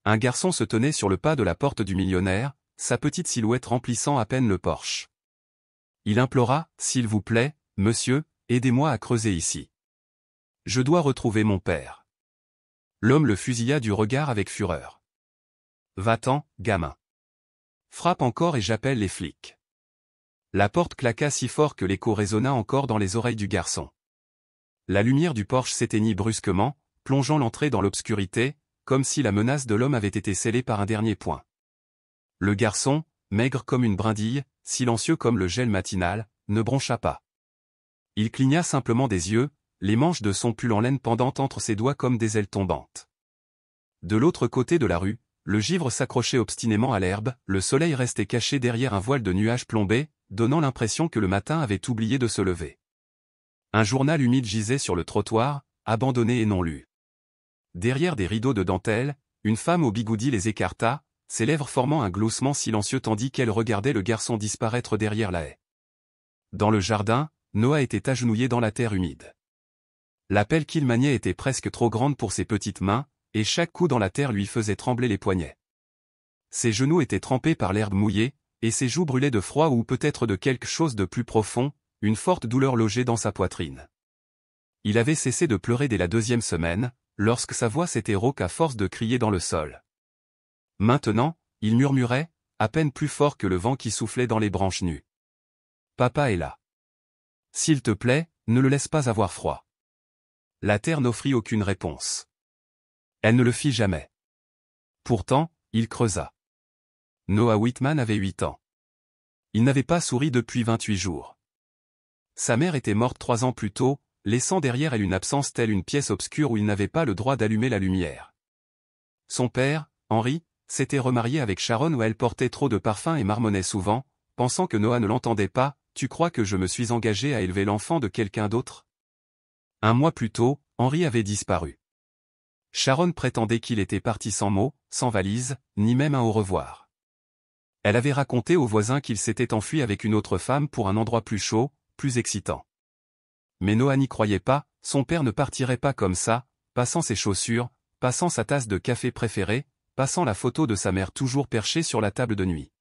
Un garçon se tenait sur le pas de la porte du millionnaire, sa petite silhouette remplissant à peine le porche. Il implora, « S'il vous plaît, monsieur, aidez-moi à creuser ici. Je dois retrouver mon père. » L'homme le fusilla du regard avec fureur. « Va-t'en, gamin. Frappe encore et j'appelle les flics. » La porte claqua si fort que l'écho résonna encore dans les oreilles du garçon. La lumière du porche s'éteignit brusquement, plongeant l'entrée dans l'obscurité, comme si la menace de l'homme avait été scellée par un dernier point. Le garçon, maigre comme une brindille, silencieux comme le gel matinal, ne broncha pas. Il cligna simplement des yeux, les manches de son pull en laine pendant entre ses doigts comme des ailes tombantes. De l'autre côté de la rue, le givre s'accrochait obstinément à l'herbe, le soleil restait caché derrière un voile de nuages plombés, donnant l'impression que le matin avait oublié de se lever. Un journal humide gisait sur le trottoir, abandonné et non lu. Derrière des rideaux de dentelle, une femme au bigoudi les écarta, ses lèvres formant un gloussement silencieux tandis qu'elle regardait le garçon disparaître derrière la haie. Dans le jardin, Noah était agenouillé dans la terre humide. La pelle qu'il maniait était presque trop grande pour ses petites mains, et chaque coup dans la terre lui faisait trembler les poignets. Ses genoux étaient trempés par l'herbe mouillée, et ses joues brûlaient de froid ou peut-être de quelque chose de plus profond, une forte douleur logeait dans sa poitrine. Il avait cessé de pleurer dès la 2e semaine, lorsque sa voix s'était rauque à force de crier dans le sol. Maintenant, il murmurait, à peine plus fort que le vent qui soufflait dans les branches nues. « Papa est là. S'il te plaît, ne le laisse pas avoir froid. » La terre n'offrit aucune réponse. Elle ne le fit jamais. Pourtant, il creusa. Noah Whitman avait 8 ans. Il n'avait pas souri depuis 28 jours. Sa mère était morte 3 ans plus tôt, laissant derrière elle une absence telle une pièce obscure où il n'avait pas le droit d'allumer la lumière. Son père, Henry, s'était remarié avec Sharon où elle portait trop de parfum et marmonnait souvent, pensant que Noah ne l'entendait pas. « Tu crois que je me suis engagé à élever l'enfant de quelqu'un d'autre ?» 1 mois plus tôt, Henry avait disparu. Sharon prétendait qu'il était parti sans mots, sans valise, ni même un au revoir. Elle avait raconté aux voisins qu'il s'était enfui avec une autre femme pour un endroit plus chaud, plus excitant. Mais Noah n'y croyait pas, son père ne partirait pas comme ça, passant ses chaussures, passant sa tasse de café préférée, passant la photo de sa mère toujours perchée sur la table de nuit.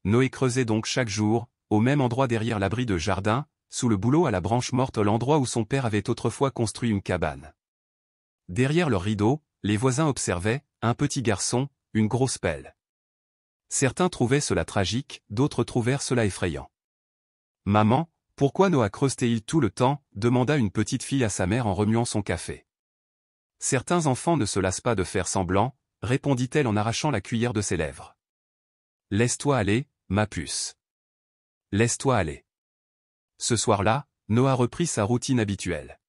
Noé creusait donc chaque jour, au même endroit derrière l'abri de jardin, sous le bouleau à la branche morte l'endroit où son père avait autrefois construit une cabane. Derrière leur rideau, les voisins observaient, un petit garçon, une grosse pelle. Certains trouvaient cela tragique, d'autres trouvèrent cela effrayant. « Maman, pourquoi Noah creusait-il tout le temps ?» demanda une petite fille à sa mère en remuant son café. « Certains enfants ne se lassent pas de faire semblant, » répondit-elle en arrachant la cuillère de ses lèvres. « Laisse-toi aller, ma puce. Laisse-toi aller. » Ce soir-là, Noah reprit sa routine habituelle.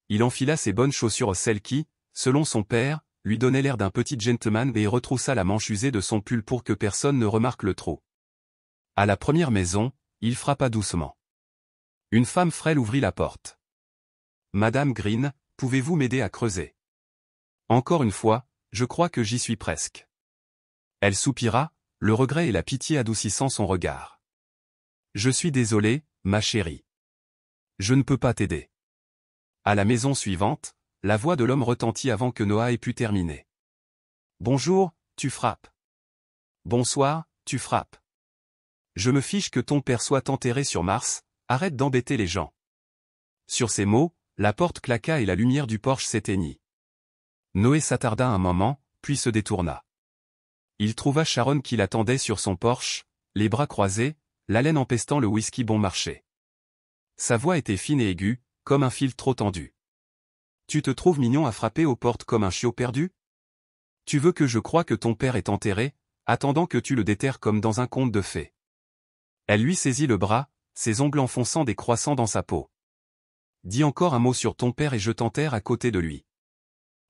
Il enfila ses bonnes chaussures, celles qui, selon son père, lui donnaient l'air d'un petit gentleman et retroussa la manche usée de son pull pour que personne ne remarque le trou. À la première maison, il frappa doucement. Une femme frêle ouvrit la porte. « Madame Green, pouvez-vous m'aider à creuser ? » Encore une fois, je crois que j'y suis presque. Elle soupira, le regret et la pitié adoucissant son regard. « Je suis désolé, ma chérie. Je ne peux pas t'aider. » À la maison suivante, la voix de l'homme retentit avant que Noah ait pu terminer. « Bonjour, tu frappes. Bonsoir, tu frappes. Je me fiche que ton père soit enterré sur Mars, arrête d'embêter les gens. » Sur ces mots, la porte claqua et la lumière du porche s'éteignit. Noé s'attarda un moment, puis se détourna. Il trouva Sharon qui l'attendait sur son porche, les bras croisés, l'haleine empestant le whisky bon marché. Sa voix était fine et aiguë, comme un fil trop tendu. « Tu te trouves mignon à frapper aux portes comme un chiot perdu ? Tu veux que je croie que ton père est enterré, attendant que tu le déterres comme dans un conte de fées. » Elle lui saisit le bras, ses ongles enfonçant des croissants dans sa peau. « Dis encore un mot sur ton père et je t'enterre à côté de lui. »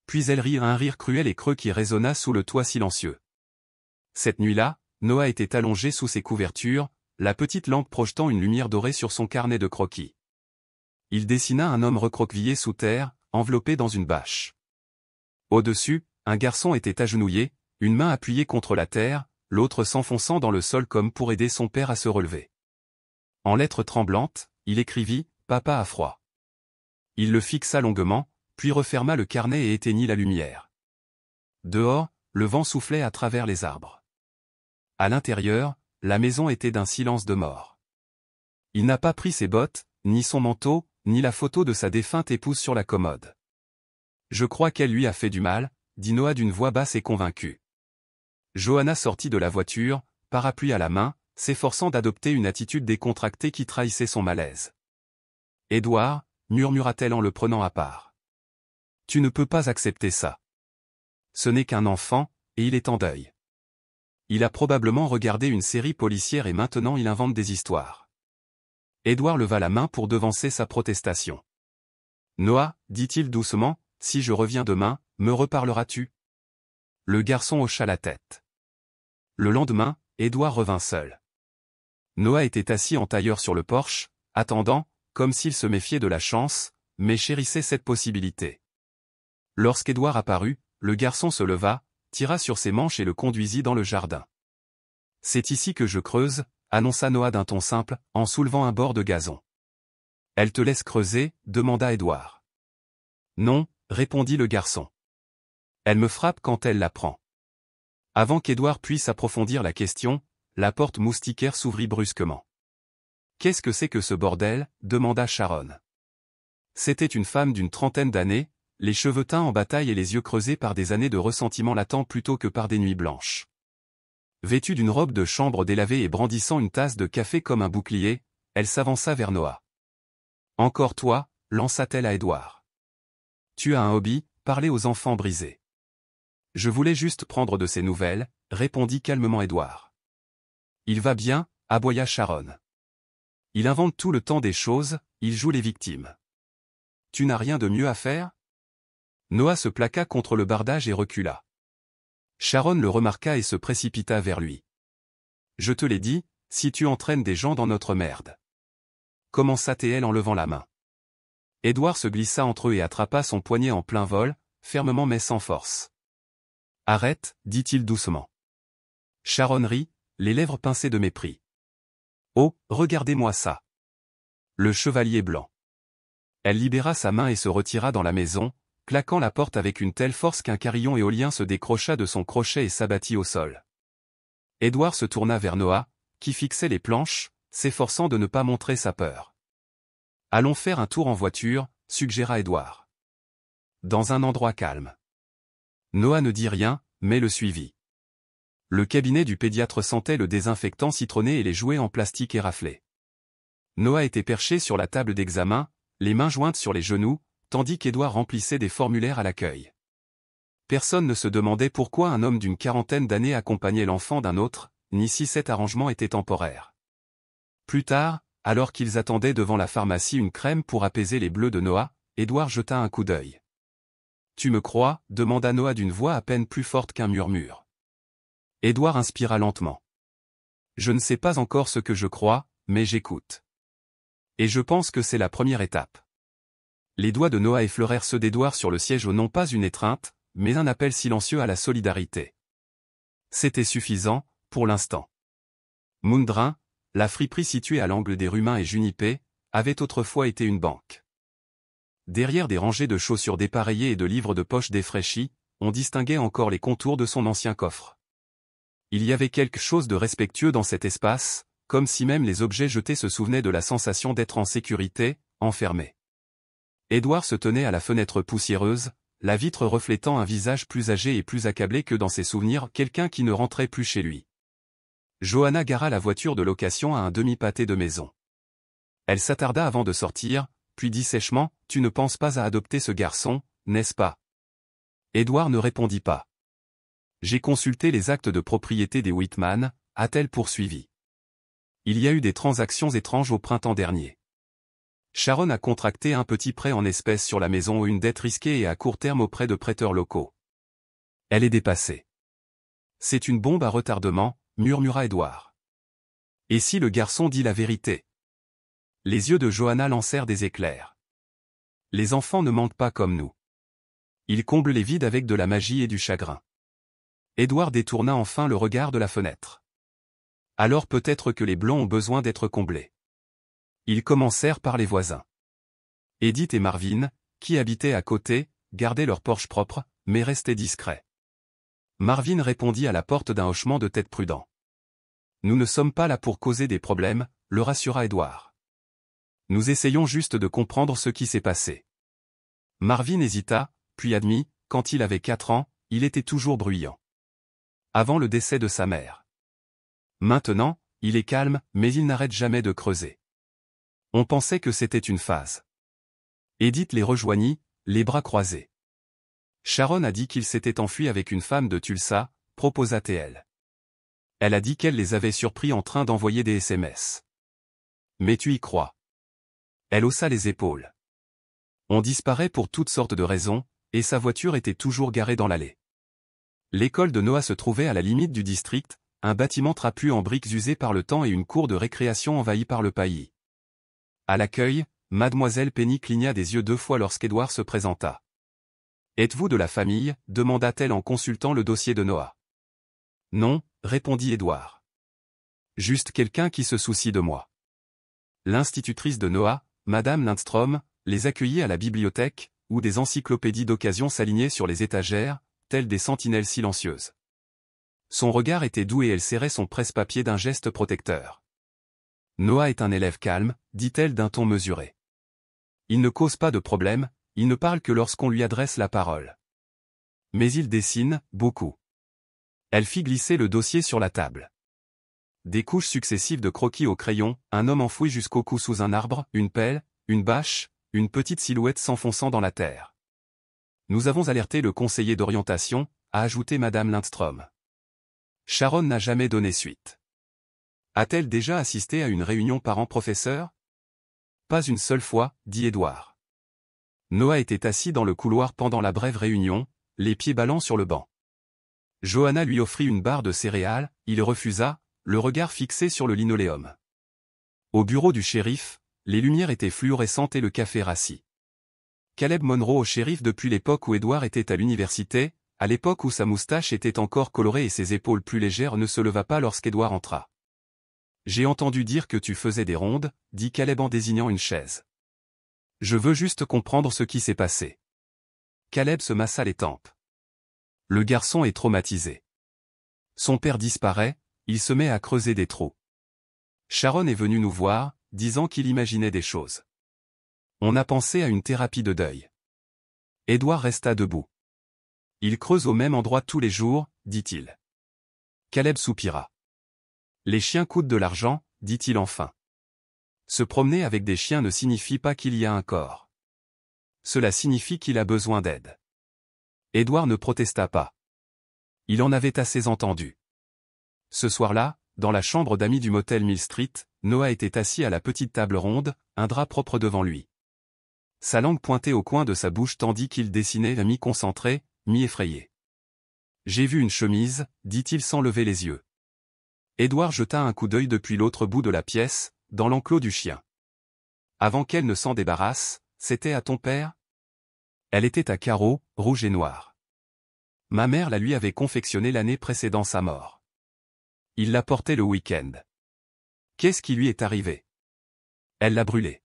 Puis elle rit un rire cruel et creux qui résonna sous le toit silencieux. Cette nuit-là, Noah était allongé sous ses couvertures, la petite lampe projetant une lumière dorée sur son carnet de croquis. Il dessina un homme recroquevillé sous terre, enveloppé dans une bâche. Au-dessus, un garçon était agenouillé, une main appuyée contre la terre, l'autre s'enfonçant dans le sol comme pour aider son père à se relever. En lettres tremblantes, il écrivit « Papa a froid ». Il le fixa longuement, puis referma le carnet et éteignit la lumière. Dehors, le vent soufflait à travers les arbres. À l'intérieur, la maison était d'un silence de mort. Il n'a pas pris ses bottes, ni son manteau, ni la photo de sa défunte épouse sur la commode. Je crois qu'elle lui a fait du mal, dit Noah d'une voix basse et convaincue. Johanna sortit de la voiture, parapluie à la main, s'efforçant d'adopter une attitude décontractée qui trahissait son malaise. « Édouard » murmura-t-elle en le prenant à part. « Tu ne peux pas accepter ça. Ce n'est qu'un enfant, et il est en deuil. Il a probablement regardé une série policière et maintenant il invente des histoires. » Édouard leva la main pour devancer sa protestation. « Noah, dit-il doucement, si je reviens demain, me reparleras-tu » Le garçon hocha la tête. Le lendemain, Édouard revint seul. Noah était assis en tailleur sur le porche, attendant, comme s'il se méfiait de la chance, mais chérissait cette possibilité. Lorsqu'Édouard apparut, le garçon se leva, tira sur ses manches et le conduisit dans le jardin. « C'est ici que je creuse » annonça Noah d'un ton simple, en soulevant un bord de gazon. « Elle te laisse creuser » demanda Édouard. « Non » répondit le garçon. « Elle me frappe quand elle la prend. » Avant qu'Édouard puisse approfondir la question, la porte moustiquaire s'ouvrit brusquement. « Qu'est-ce que c'est que ce bordel » demanda Sharon. C'était une femme d'une trentaine d'années, les cheveux teints en bataille et les yeux creusés par des années de ressentiment latent plutôt que par des nuits blanches. Vêtue d'une robe de chambre délavée et brandissant une tasse de café comme un bouclier, elle s'avança vers Noah. « Encore toi » lança-t-elle à Édouard. « Tu as un hobby, parler aux enfants brisés. »« Je voulais juste prendre de ses nouvelles » répondit calmement Édouard. « Il va bien » aboya Sharon. « Il invente tout le temps des choses, il joue les victimes. Tu n'as rien de mieux à faire ?» Noah se plaqua contre le bardage et recula. Sharon le remarqua et se précipita vers lui. « Je te l'ai dit, si tu entraînes des gens dans notre merde. » Commença-t-elle en levant la main. Édouard se glissa entre eux et attrapa son poignet en plein vol, fermement mais sans force. « Arrête, dit-il doucement. Sharon rit, les lèvres pincées de mépris. « Oh, regardez-moi ça. Le chevalier blanc. » Elle libéra sa main et se retira dans la maison, claquant la porte avec une telle force qu'un carillon éolien se décrocha de son crochet et s'abattit au sol. Édouard se tourna vers Noah, qui fixait les planches, s'efforçant de ne pas montrer sa peur. « Allons faire un tour en voiture » suggéra Édouard. « Dans un endroit calme. » Noah ne dit rien, mais le suivit. Le cabinet du pédiatre sentait le désinfectant citronné et les jouets en plastique éraflés. Noah était perché sur la table d'examen, les mains jointes sur les genoux, tandis qu'Édouard remplissait des formulaires à l'accueil. Personne ne se demandait pourquoi un homme d'une quarantaine d'années accompagnait l'enfant d'un autre, ni si cet arrangement était temporaire. Plus tard, alors qu'ils attendaient devant la pharmacie une crème pour apaiser les bleus de Noah, Édouard jeta un coup d'œil. « Tu me crois » demanda Noah d'une voix à peine plus forte qu'un murmure. Édouard inspira lentement. « Je ne sais pas encore ce que je crois, mais j'écoute. Et je pense que c'est la première étape. » Les doigts de Noah effleurèrent ceux d'Édouard sur le siège non pas une étreinte, mais un appel silencieux à la solidarité. C'était suffisant, pour l'instant. Moundrin, la friperie située à l'angle des Rumains et Junipé, avait autrefois été une banque. Derrière des rangées de chaussures dépareillées et de livres de poche défraîchis, on distinguait encore les contours de son ancien coffre. Il y avait quelque chose de respectueux dans cet espace, comme si même les objets jetés se souvenaient de la sensation d'être en sécurité, enfermés. Édouard se tenait à la fenêtre poussiéreuse, la vitre reflétant un visage plus âgé et plus accablé que dans ses souvenirs, quelqu'un qui ne rentrait plus chez lui. Johanna gara la voiture de location à un demi-pâté de maison. Elle s'attarda avant de sortir, puis dit sèchement, « Tu ne penses pas à adopter ce garçon, n'est-ce pas ?» Édouard ne répondit pas. « J'ai consulté les actes de propriété des Whitman » a-t-elle poursuivi. « Il y a eu des transactions étranges au printemps dernier. Sharon a contracté un petit prêt en espèces sur la maison ou une dette risquée et à court terme auprès de prêteurs locaux. Elle est dépassée. C'est une bombe à retardement, murmura Édouard. Et si le garçon dit la vérité? Les yeux de Johanna lancèrent des éclairs. Les enfants ne mentent pas comme nous. Ils comblent les vides avec de la magie et du chagrin. Édouard détourna enfin le regard de la fenêtre. Alors peut-être que les blancs ont besoin d'être comblés. Ils commencèrent par les voisins. Edith et Marvin, qui habitaient à côté, gardaient leur porche propre, mais restaient discrets. Marvin répondit à la porte d'un hochement de tête prudent. Nous ne sommes pas là pour causer des problèmes, le rassura Édouard. Nous essayons juste de comprendre ce qui s'est passé. Marvin hésita, puis admit, quand il avait 4 ans, il était toujours bruyant. Avant le décès de sa mère. Maintenant, il est calme, mais il n'arrête jamais de creuser. On pensait que c'était une phase. Edith les rejoignit, les bras croisés. Sharon a dit qu'il s'était enfui avec une femme de Tulsa, proposa-t-elle. Elle a dit qu'elle les avait surpris en train d'envoyer des SMS. Mais tu y crois? Elle haussa les épaules. On disparaît pour toutes sortes de raisons, et sa voiture était toujours garée dans l'allée. L'école de Noah se trouvait à la limite du district, un bâtiment trapu en briques usées par le temps et une cour de récréation envahie par le paillis. À l'accueil, mademoiselle Penny cligna des yeux 2 fois lorsqu'Édouard se présenta. « Êtes-vous de la famille » demanda-t-elle en consultant le dossier de Noah. « Non » répondit Édouard. « Juste quelqu'un qui se soucie de moi. » L'institutrice de Noah, Madame Lindstrom, les accueillit à la bibliothèque, où des encyclopédies d'occasion s'alignaient sur les étagères, telles des sentinelles silencieuses. Son regard était doux et elle serrait son presse-papier d'un geste protecteur. « Noah est un élève calme, dit-elle d'un ton mesuré. Il ne cause pas de problème, il ne parle que lorsqu'on lui adresse la parole. Mais il dessine, beaucoup. » Elle fit glisser le dossier sur la table. Des couches successives de croquis au crayon, un homme enfoui jusqu'au cou sous un arbre, une pelle, une bâche, une petite silhouette s'enfonçant dans la terre. « Nous avons alerté le conseiller d'orientation, » a ajouté Madame Lindstrom. Sharon n'a jamais donné suite. A-t-elle déjà assisté à une réunion parents-professeurs? Pas une seule fois, dit Édouard. Noah était assis dans le couloir pendant la brève réunion, les pieds ballants sur le banc. Johanna lui offrit une barre de céréales, il refusa, le regard fixé sur le linoléum. Au bureau du shérif, les lumières étaient fluorescentes et le café rassis. Caleb Monroe au shérif depuis l'époque où Édouard était à l'université, à l'époque où sa moustache était encore colorée et ses épaules plus légères, ne se leva pas lorsqu'Édouard entra. « J'ai entendu dire que tu faisais des rondes, » dit Caleb en désignant une chaise. « Je veux juste comprendre ce qui s'est passé. » Caleb se massa les tempes. Le garçon est traumatisé. Son père disparaît, il se met à creuser des trous. Sharon est venue nous voir, disant qu'il imaginait des choses. On a pensé à une thérapie de deuil. Édouard resta debout. Il creuse au même endroit tous les jours, dit-il. Caleb soupira. Les chiens coûtent de l'argent, dit-il enfin. Se promener avec des chiens ne signifie pas qu'il y a un corps. Cela signifie qu'il a besoin d'aide. Édouard ne protesta pas. Il en avait assez entendu. Ce soir-là, dans la chambre d'amis du motel Mill Street, Noah était assis à la petite table ronde, un drap propre devant lui. Sa langue pointait au coin de sa bouche tandis qu'il dessinait, mi-concentré, mi-effrayé. « J'ai vu une chemise » dit-il sans lever les yeux. Édouard jeta un coup d'œil depuis l'autre bout de la pièce, dans l'enclos du chien. Avant qu'elle ne s'en débarrasse, c'était à ton père? Elle était à carreaux, rouge et noir. Ma mère la lui avait confectionnée l'année précédant sa mort. Il la portait le week-end. Qu'est-ce qui lui est arrivé? Elle l'a brûlée.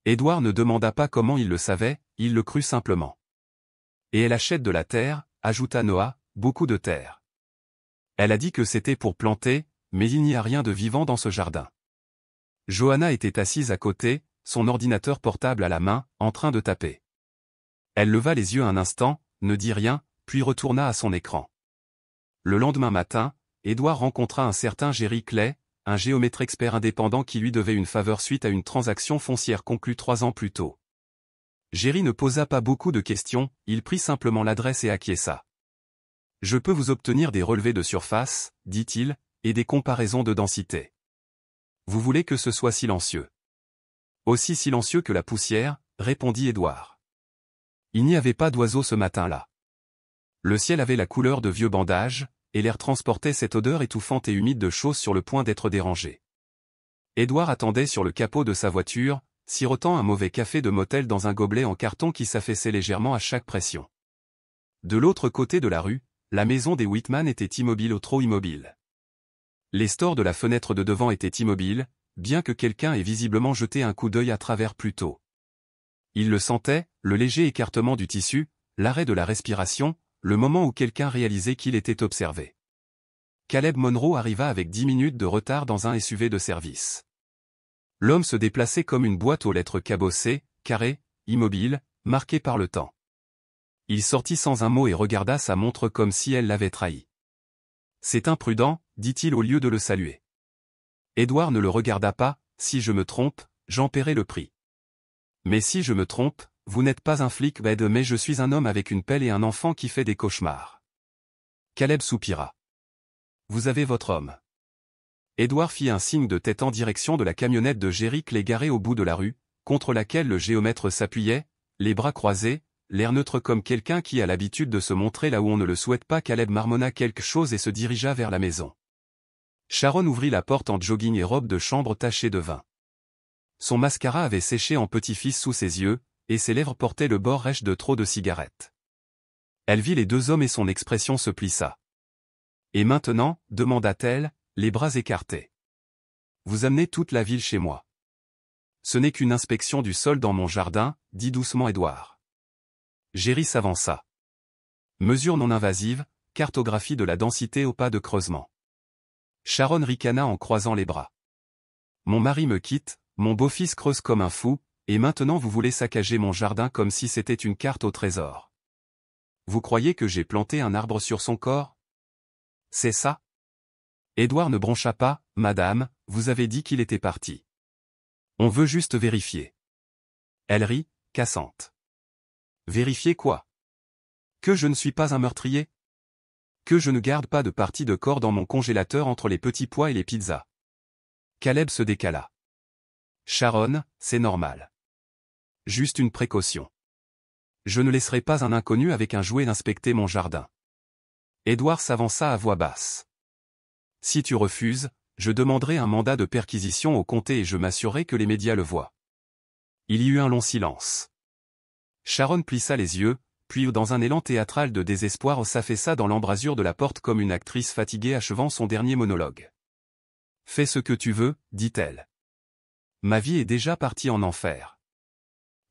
Édouard ne demanda pas comment il le savait, il le crut simplement. Et elle achète de la terre, ajouta Noah, beaucoup de terre. Elle a dit que c'était pour planter, mais il n'y a rien de vivant dans ce jardin. Johanna était assise à côté, son ordinateur portable à la main, en train de taper. Elle leva les yeux un instant, ne dit rien, puis retourna à son écran. Le lendemain matin, Édouard rencontra un certain Jerry Clay, un géomètre expert indépendant qui lui devait une faveur suite à une transaction foncière conclue 3 ans plus tôt. Jerry ne posa pas beaucoup de questions, il prit simplement l'adresse et acquiesça. « Je peux vous obtenir des relevés de surface, » dit-il, « et des comparaisons de densité. Vous voulez que ce soit silencieux. » Aussi silencieux que la poussière, répondit Édouard. Il n'y avait pas d'oiseaux ce matin-là. Le ciel avait la couleur de vieux bandages, et l'air transportait cette odeur étouffante et humide de choses sur le point d'être dérangées. Édouard attendait sur le capot de sa voiture, sirotant un mauvais café de motel dans un gobelet en carton qui s'affaissait légèrement à chaque pression. De l'autre côté de la rue, la maison des Whitman était immobile ou trop immobile. Les stores de la fenêtre de devant étaient immobiles, bien que quelqu'un ait visiblement jeté un coup d'œil à travers plus tôt. Il le sentait, le léger écartement du tissu, l'arrêt de la respiration, le moment où quelqu'un réalisait qu'il était observé. Caleb Monroe arriva avec 10 minutes de retard dans un SUV de service. L'homme se déplaçait comme une boîte aux lettres cabossée, carrée, immobile, marquée par le temps. Il sortit sans un mot et regarda sa montre comme si elle l'avait trahi. « C'est imprudent, dit-il au lieu de le saluer. Édouard ne le regarda pas, « Si je me trompe, j'en paierai le prix. » « Mais si je me trompe, vous n'êtes pas un flic mais je suis un homme avec une pelle et un enfant qui fait des cauchemars. » Caleb soupira. « Vous avez votre homme. » Édouard fit un signe de tête en direction de la camionnette de Jerry Clay garée au bout de la rue, contre laquelle le géomètre s'appuyait, les bras croisés, l'air neutre comme quelqu'un qui a l'habitude de se montrer là où on ne le souhaite pas. Caleb marmonna quelque chose et se dirigea vers la maison. Sharon ouvrit la porte en jogging et robe de chambre tachée de vin. Son mascara avait séché en petit-fils sous ses yeux, et ses lèvres portaient le bord rêche de trop de cigarettes. Elle vit les deux hommes et son expression se plissa. « Et maintenant, demanda-t-elle, les bras écartés. Vous amenez toute la ville chez moi. Ce n'est qu'une inspection du sol dans mon jardin, dit doucement Édouard. Jerry s'avança. Mesure non invasive, cartographie de la densité au pas de creusement. Sharon ricana en croisant les bras. Mon mari me quitte, mon beau-fils creuse comme un fou, et maintenant vous voulez saccager mon jardin comme si c'était une carte au trésor. Vous croyez que j'ai planté un arbre sur son corps? C'est ça? Édouard ne broncha pas, madame, vous avez dit qu'il était parti. On veut juste vérifier. Elle rit, cassante. Vérifier quoi? Que je ne suis pas un meurtrier? Que je ne garde pas de partie de corps dans mon congélateur entre les petits pois et les pizzas? Caleb se décala. Sharon, c'est normal. Juste une précaution. Je ne laisserai pas un inconnu avec un jouet inspecter mon jardin. Édouard s'avança à voix basse. Si tu refuses, je demanderai un mandat de perquisition au comté et je m'assurerai que les médias le voient. Il y eut un long silence. Sharon plissa les yeux, puis dans un élan théâtral de désespoir s'affaissa dans l'embrasure de la porte comme une actrice fatiguée achevant son dernier monologue. Fais ce que tu veux, dit-elle. Ma vie est déjà partie en enfer.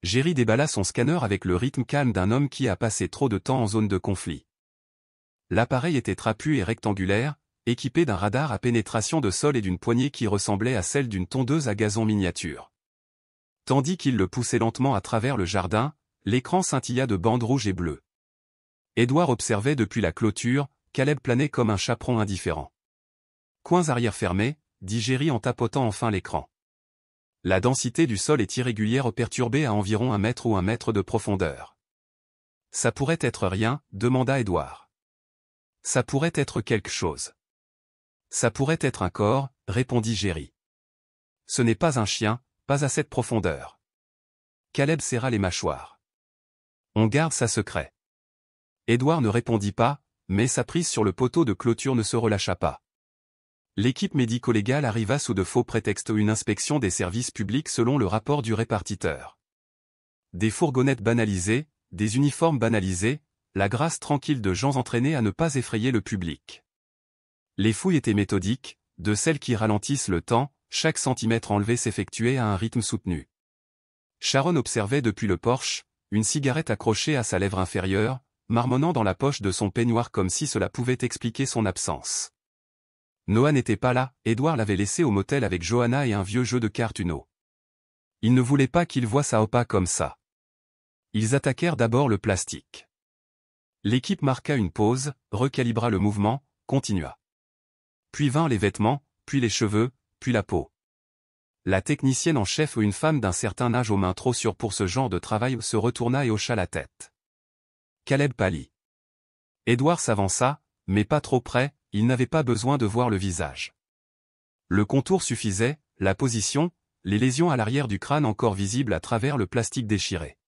Jerry déballa son scanner avec le rythme calme d'un homme qui a passé trop de temps en zone de conflit. L'appareil était trapu et rectangulaire, équipé d'un radar à pénétration de sol et d'une poignée qui ressemblait à celle d'une tondeuse à gazon miniature. Tandis qu'il le poussait lentement à travers le jardin, l'écran scintilla de bandes rouges et bleues. Édouard observait depuis la clôture, Caleb planait comme un chaperon indifférent. Coins arrière fermés, dit Jerry en tapotant enfin l'écran. La densité du sol est irrégulière perturbée à environ 1 mètre ou 1 mètre de profondeur. Ça pourrait être rien, demanda Édouard. Ça pourrait être quelque chose. Ça pourrait être un corps, répondit Jerry. Ce n'est pas un chien, pas à cette profondeur. Caleb serra les mâchoires. On garde ça secret. Édouard ne répondit pas, mais sa prise sur le poteau de clôture ne se relâcha pas. L'équipe médico-légale arriva sous de faux prétextes une inspection des services publics selon le rapport du répartiteur. Des fourgonnettes banalisées, des uniformes banalisés, la grâce tranquille de gens entraînés à ne pas effrayer le public. Les fouilles étaient méthodiques, de celles qui ralentissent le temps, chaque centimètre enlevé s'effectuait à un rythme soutenu. Sharon observait depuis le porche, une cigarette accrochée à sa lèvre inférieure, marmonnant dans la poche de son peignoir comme si cela pouvait expliquer son absence. Noah n'était pas là, Édouard l'avait laissé au motel avec Johanna et un vieux jeu de cartes Uno. Il ne voulait pas qu'il voie sa opa comme ça. Ils attaquèrent d'abord le plastique. L'équipe marqua une pause, recalibra le mouvement, continua. Puis vinrent les vêtements, puis les cheveux, puis la peau. La technicienne en chef, une femme d'un certain âge aux mains trop sûres pour ce genre de travail, se retourna et hocha la tête. Caleb pâlit. Édouard s'avança, mais pas trop près, il n'avait pas besoin de voir le visage. Le contour suffisait, la position, les lésions à l'arrière du crâne encore visibles à travers le plastique déchiré.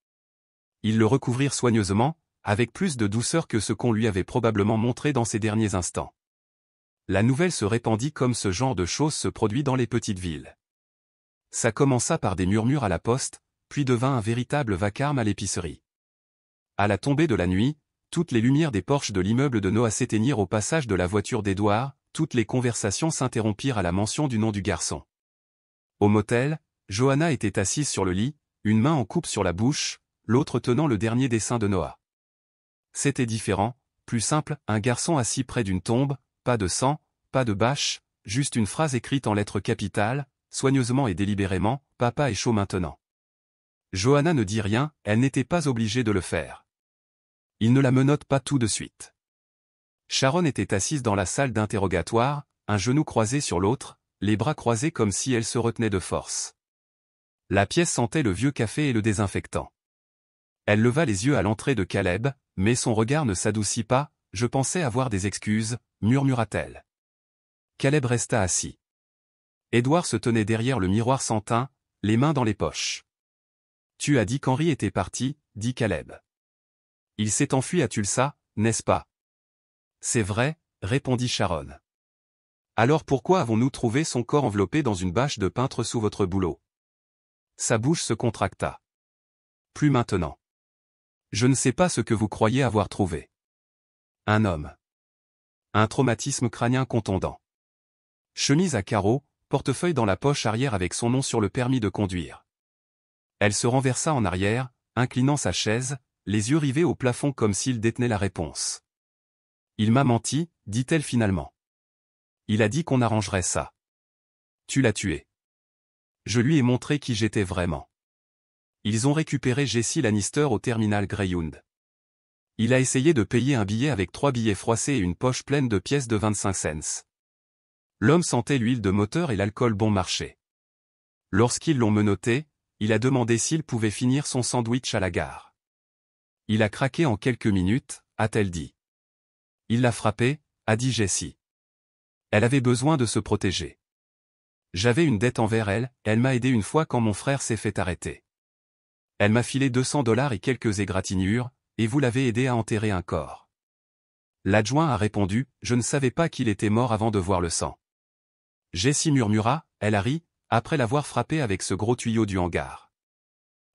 Ils le recouvrirent soigneusement, avec plus de douceur que ce qu'on lui avait probablement montré dans ces derniers instants. La nouvelle se répandit comme ce genre de choses se produit dans les petites villes. Ça commença par des murmures à la poste, puis devint un véritable vacarme à l'épicerie. À la tombée de la nuit, toutes les lumières des porches de l'immeuble de Noah s'éteignirent au passage de la voiture d'Édouard, toutes les conversations s'interrompirent à la mention du nom du garçon. Au motel, Johanna était assise sur le lit, une main en coupe sur la bouche, l'autre tenant le dernier dessin de Noah. C'était différent, plus simple, un garçon assis près d'une tombe, pas de sang, pas de bâche, juste une phrase écrite en lettres capitales, soigneusement et délibérément, « Papa est chaud maintenant ». Johanna ne dit rien, elle n'était pas obligée de le faire. Il ne la menotte pas tout de suite. Sharon était assise dans la salle d'interrogatoire, un genou croisé sur l'autre, les bras croisés comme si elle se retenait de force. La pièce sentait le vieux café et le désinfectant. Elle leva les yeux à l'entrée de Caleb, mais son regard ne s'adoucit pas, « Je pensais avoir des excuses », murmura-t-elle. Caleb resta assis. Édouard se tenait derrière le miroir sans teint, les mains dans les poches. « Tu as dit qu'Henri était parti, » dit Caleb. « Il s'est enfui à Tulsa, n'est-ce pas ?»« C'est vrai, » répondit Sharon. « Alors pourquoi avons-nous trouvé son corps enveloppé dans une bâche de peintre sous votre boulot ?» Sa bouche se contracta. « Plus maintenant. Je ne sais pas ce que vous croyez avoir trouvé. Un homme. Un traumatisme crânien contondant. Chemise à carreaux, portefeuille dans la poche arrière avec son nom sur le permis de conduire. » Elle se renversa en arrière, inclinant sa chaise, les yeux rivés au plafond comme s'il détenait la réponse. « Il m'a menti, » dit-elle finalement. « Il a dit qu'on arrangerait ça. Tu l'as tué. Je lui ai montré qui j'étais vraiment. Ils ont récupéré Jessie Lannister au terminal Greyhound. Il a essayé de payer un billet avec 3 billets froissés et une poche pleine de pièces de 25 cents. L'homme sentait l'huile de moteur et l'alcool bon marché. Lorsqu'ils l'ont menotté, il a demandé s'il pouvait finir son sandwich à la gare. Il a craqué en quelques minutes, a-t-elle dit. Il l'a frappé, a dit Jessie. Elle avait besoin de se protéger. J'avais une dette envers elle, elle m'a aidé une fois quand mon frère s'est fait arrêter. Elle m'a filé $200 et quelques égratignures, et vous l'avez aidé à enterrer un corps. L'adjoint a répondu, je ne savais pas qu'il était mort avant de voir le sang. Jessie murmura, elle a ri, après l'avoir frappé avec ce gros tuyau du hangar.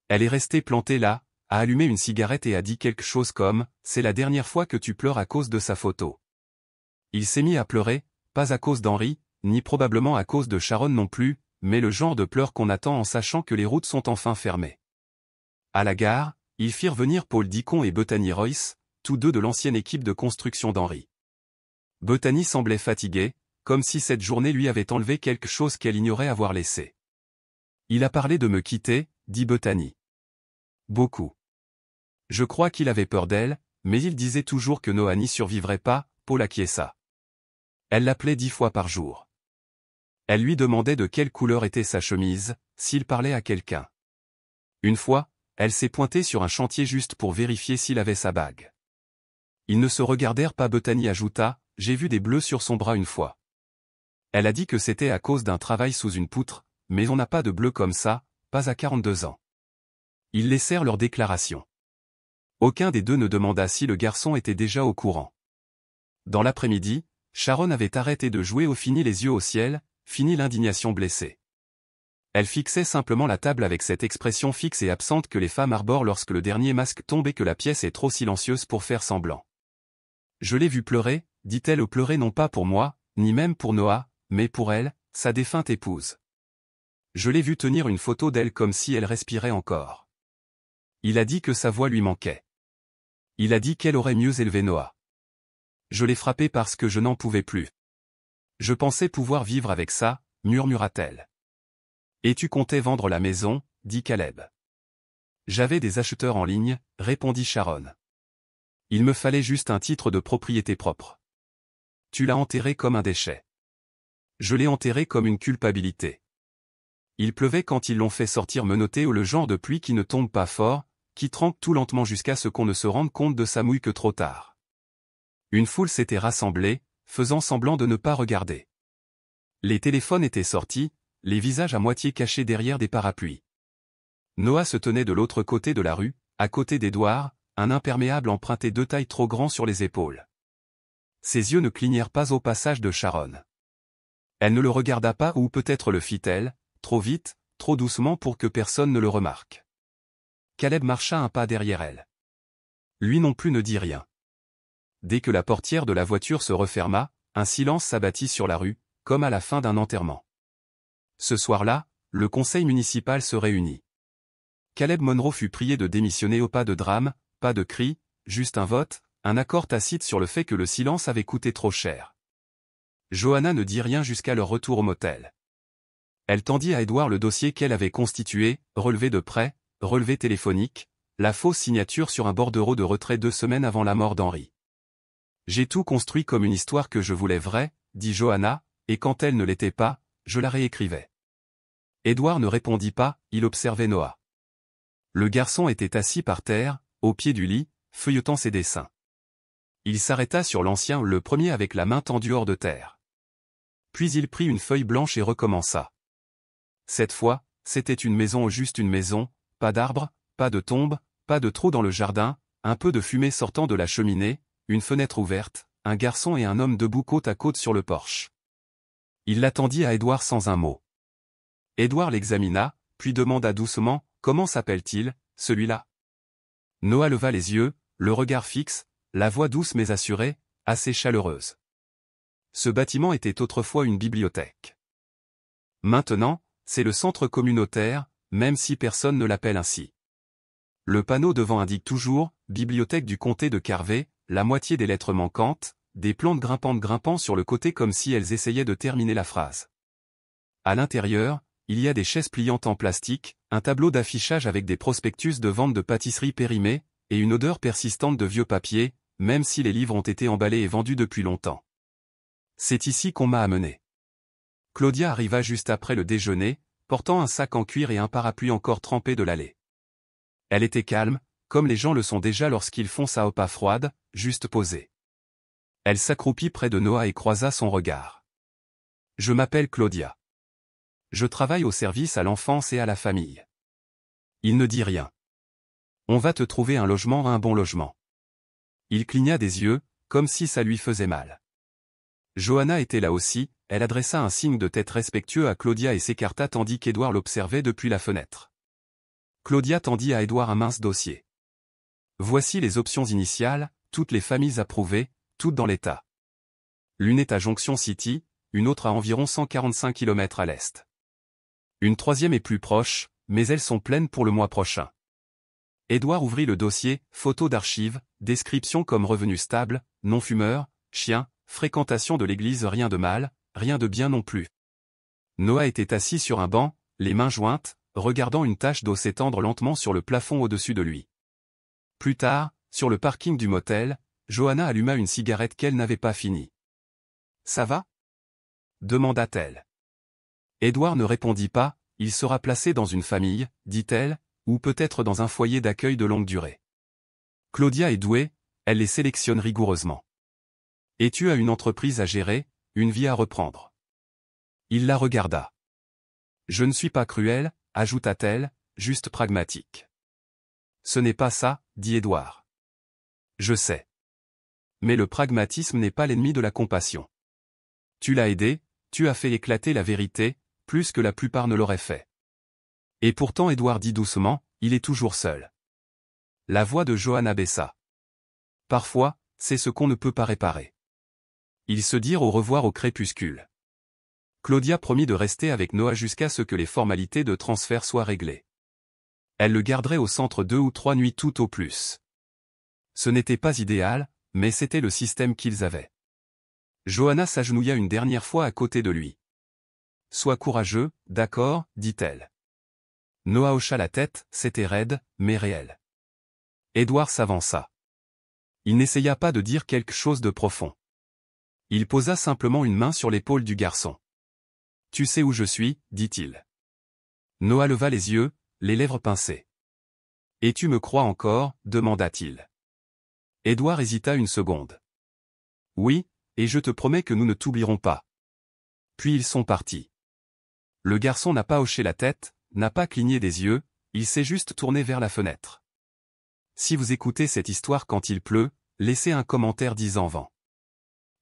Elle est restée plantée là, a allumé une cigarette et a dit quelque chose comme, c'est la dernière fois que tu pleures à cause de sa photo. Il s'est mis à pleurer, pas à cause d'Henri, ni probablement à cause de Sharon non plus, mais le genre de pleurs qu'on attend en sachant que les routes sont enfin fermées. À la gare, ils firent venir Paul Dicon et Bethany Royce, tous deux de l'ancienne équipe de construction d'Henri. Bethany semblait fatiguée, comme si cette journée lui avait enlevé quelque chose qu'elle ignorait avoir laissé. Il a parlé de me quitter, dit Bethany. Beaucoup. Je crois qu'il avait peur d'elle, mais il disait toujours que Noah n'y survivrait pas, Paul acquiesça. Elle l'appelait 10 fois par jour. Elle lui demandait de quelle couleur était sa chemise, s'il parlait à quelqu'un. Une fois, elle s'est pointée sur un chantier juste pour vérifier s'il avait sa bague. Ils ne se regardèrent pas. Bethany ajouta, j'ai vu des bleus sur son bras une fois. Elle a dit que c'était à cause d'un travail sous une poutre, mais on n'a pas de bleu comme ça, pas à 42 ans. Ils laissèrent leur déclaration. Aucun des deux ne demanda si le garçon était déjà au courant. Dans l'après-midi, Sharon avait arrêté de jouer au fini les yeux au ciel, fini l'indignation blessée. Elle fixait simplement la table avec cette expression fixe et absente que les femmes arborent lorsque le dernier masque tombe et que la pièce est trop silencieuse pour faire semblant. Je l'ai vue pleurer, dit-elle, pleurer non pas pour moi, ni même pour Noah, mais pour elle, sa défunte épouse. Je l'ai vue tenir une photo d'elle comme si elle respirait encore. Il a dit que sa voix lui manquait. Il a dit qu'elle aurait mieux élevé Noah. Je l'ai frappé parce que je n'en pouvais plus. Je pensais pouvoir vivre avec ça, murmura-t-elle. Et tu comptais vendre la maison, dit Caleb. J'avais des acheteurs en ligne, répondit Sharon. Il me fallait juste un titre de propriété propre. Tu l'as enterré comme un déchet. Je l'ai enterré comme une culpabilité. Il pleuvait quand ils l'ont fait sortir menotté ou le genre de pluie qui ne tombe pas fort, qui trempe tout lentement jusqu'à ce qu'on ne se rende compte de sa mouille que trop tard. Une foule s'était rassemblée, faisant semblant de ne pas regarder. Les téléphones étaient sortis, les visages à moitié cachés derrière des parapluies. Noah se tenait de l'autre côté de la rue, à côté d'Édouard, un imperméable emprunté 2 tailles trop grand sur les épaules. Ses yeux ne clignèrent pas au passage de Sharon. Elle ne le regarda pas ou peut-être le fit-elle, trop vite, trop doucement pour que personne ne le remarque. Caleb marcha un pas derrière elle. Lui non plus ne dit rien. Dès que la portière de la voiture se referma, un silence s'abattit sur la rue, comme à la fin d'un enterrement. Ce soir-là, le conseil municipal se réunit. Caleb Monroe fut prié de démissionner au pas de drame, pas de cris, juste un vote, un accord tacite sur le fait que le silence avait coûté trop cher. Johanna ne dit rien jusqu'à leur retour au motel. Elle tendit à Édouard le dossier qu'elle avait constitué, relevé de prêt, relevé téléphonique, la fausse signature sur un bordereau de retrait 2 semaines avant la mort d'Henri. J'ai tout construit comme une histoire que je voulais vraie, dit Johanna, et quand elle ne l'était pas, je la réécrivais. Édouard ne répondit pas, il observait Noah. Le garçon était assis par terre, au pied du lit, feuilletant ses dessins. Il s'arrêta sur l'ancien, le premier avec la main tendue hors de terre. Puis il prit une feuille blanche et recommença. Cette fois, c'était une maison ou juste une maison, pas d'arbre, pas de tombe, pas de trou dans le jardin, un peu de fumée sortant de la cheminée, une fenêtre ouverte, un garçon et un homme debout côte à côte sur le porche. Il l'attendit à Édouard sans un mot. Édouard l'examina, puis demanda doucement, « Comment s'appelle-t-il, celui-là » Noah leva les yeux, le regard fixe, la voix douce mais assurée, assez chaleureuse. Ce bâtiment était autrefois une bibliothèque. Maintenant, c'est le centre communautaire, même si personne ne l'appelle ainsi. Le panneau devant indique toujours « Bibliothèque du comté de Carvey », la moitié des lettres manquantes, des plantes grimpantes grimpant sur le côté comme si elles essayaient de terminer la phrase. À l'intérieur, il y a des chaises pliantes en plastique, un tableau d'affichage avec des prospectus de vente de pâtisseries périmées, et une odeur persistante de vieux papier, même si les livres ont été emballés et vendus depuis longtemps. C'est ici qu'on m'a amené. Claudia arriva juste après le déjeuner, portant un sac en cuir et un parapluie encore trempé de l'allée. Elle était calme, comme les gens le sont déjà lorsqu'ils font sa repas froide, juste posée. Elle s'accroupit près de Noah et croisa son regard. « Je m'appelle Claudia. Je travaille au service à l'enfance et à la famille. » Il ne dit rien. « On va te trouver un logement, un bon logement. » Il cligna des yeux, comme si ça lui faisait mal. Johanna était là aussi, elle adressa un signe de tête respectueux à Claudia et s'écarta tandis qu'Édouard l'observait depuis la fenêtre. Claudia tendit à Édouard un mince dossier. « Voici les options initiales, toutes les familles approuvées, toutes dans l'état. L'une est à Junction City, une autre à environ 145 km à l'est. Une troisième est plus proche, mais elles sont pleines pour le mois prochain. » Édouard ouvrit le dossier, photo d'archives, description comme revenu stable, non-fumeur, chien, fréquentation de l'église, rien de mal, rien de bien non plus. Noah était assis sur un banc, les mains jointes, regardant une tache d'eau s'étendre lentement sur le plafond au-dessus de lui. Plus tard, sur le parking du motel, Johanna alluma une cigarette qu'elle n'avait pas finie. « Ça va » demanda-t-elle. Édouard ne répondit pas, « Il sera placé dans une famille, dit-elle, ou peut-être dans un foyer d'accueil de longue durée. Claudia est douée, elle les sélectionne rigoureusement. Et tu as une entreprise à gérer, une vie à reprendre. » Il la regarda. « Je ne suis pas cruelle, ajouta-t-elle, juste pragmatique. »« Ce n'est pas ça, dit Édouard. »« Je sais. Mais le pragmatisme n'est pas l'ennemi de la compassion. Tu l'as aidé, tu as fait éclater la vérité, plus que la plupart ne l'auraient fait. » Et pourtant Édouard dit doucement, « Il est toujours seul. » La voix de Johanna baissa. « Parfois, c'est ce qu'on ne peut pas réparer. » Ils se dirent au revoir au crépuscule. Claudia promit de rester avec Noah jusqu'à ce que les formalités de transfert soient réglées. Elle le garderait au centre 2 ou 3 nuits tout au plus. Ce n'était pas idéal, mais c'était le système qu'ils avaient. Johanna s'agenouilla une dernière fois à côté de lui. « Sois courageux, d'accord, dit-elle. » Noah hocha la tête, c'était raide, mais réel. Édouard s'avança. Il n'essaya pas de dire quelque chose de profond. Il posa simplement une main sur l'épaule du garçon. « Tu sais où je suis, dit-il. » Noah leva les yeux, les lèvres pincées. « Et tu me crois encore, demanda-t-il. Édouard hésita une seconde. « Oui, et je te promets que nous ne t'oublierons pas. » Puis ils sont partis. Le garçon n'a pas hoché la tête, n'a pas cligné des yeux, il s'est juste tourné vers la fenêtre. Si vous écoutez cette histoire quand il pleut, laissez un commentaire disant vent.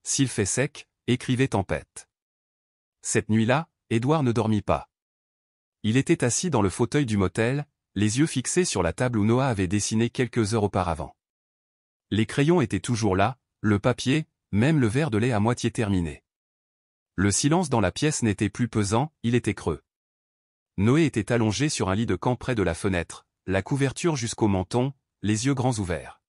S'il fait sec, écrivez tempête. Cette nuit-là, Édouard ne dormit pas. Il était assis dans le fauteuil du motel, les yeux fixés sur la table où Noah avait dessiné quelques heures auparavant. Les crayons étaient toujours là, le papier, même le verre de lait à moitié terminé. Le silence dans la pièce n'était plus pesant, il était creux. Noé était allongé sur un lit de camp près de la fenêtre, la couverture jusqu'au menton, les yeux grands ouverts.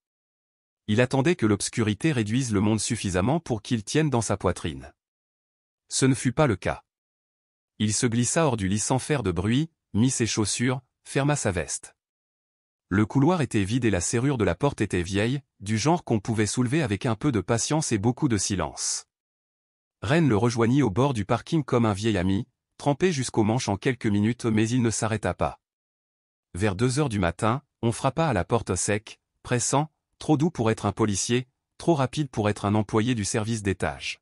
Il attendait que l'obscurité réduise le monde suffisamment pour qu'il tienne dans sa poitrine. Ce ne fut pas le cas. Il se glissa hors du lit sans faire de bruit, mit ses chaussures, ferma sa veste. Le couloir était vide et la serrure de la porte était vieille, du genre qu'on pouvait soulever avec un peu de patience et beaucoup de silence. Ren le rejoignit au bord du parking comme un vieil ami, trempé jusqu'aux manches en quelques minutes mais il ne s'arrêta pas. Vers 2 heures du matin, on frappa à la porte sec, pressant, trop doux pour être un policier, trop rapide pour être un employé du service d'étage.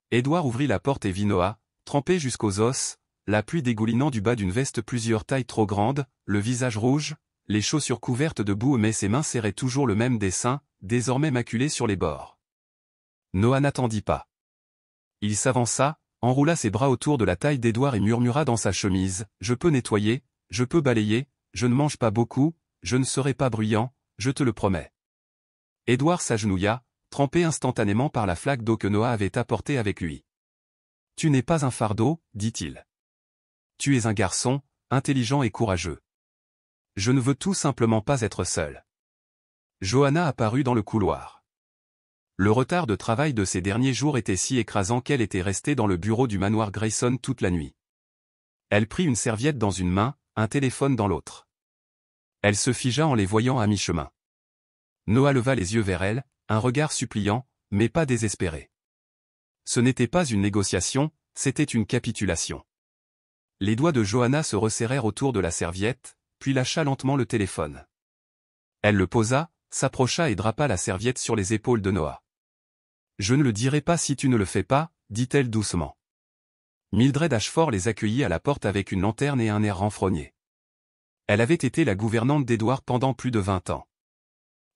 Édouard ouvrit la porte et vit Noah, trempé jusqu'aux os, la pluie dégoulinant du bas d'une veste plusieurs tailles trop grande, le visage rouge, les chaussures couvertes de boue mais ses mains serraient toujours le même dessin, désormais maculé sur les bords. Noah n'attendit pas. Il s'avança, enroula ses bras autour de la taille d'Édouard et murmura dans sa chemise, « Je peux nettoyer, je peux balayer, je ne mange pas beaucoup, je ne serai pas bruyant, je te le promets. » Édouard s'agenouilla, trempé instantanément par la flaque d'eau que Noah avait apportée avec lui. « Tu n'es pas un fardeau, dit-il. Tu es un garçon, intelligent et courageux. Je ne veux tout simplement pas être seul. » Johanna apparut dans le couloir. Le retard de travail de ces derniers jours était si écrasant qu'elle était restée dans le bureau du manoir Grayson toute la nuit. Elle prit une serviette dans une main, un téléphone dans l'autre. Elle se figea en les voyant à mi-chemin. Noah leva les yeux vers elle, un regard suppliant, mais pas désespéré. Ce n'était pas une négociation, c'était une capitulation. Les doigts de Johanna se resserrèrent autour de la serviette, puis lâcha lentement le téléphone. Elle le posa, s'approcha et drapa la serviette sur les épaules de Noah. « Je ne le dirai pas si tu ne le fais pas, dit-elle doucement. Mildred Ashford les accueillit à la porte avec une lanterne et un air renfrogné. Elle avait été la gouvernante d'Édouard pendant plus de 20 ans.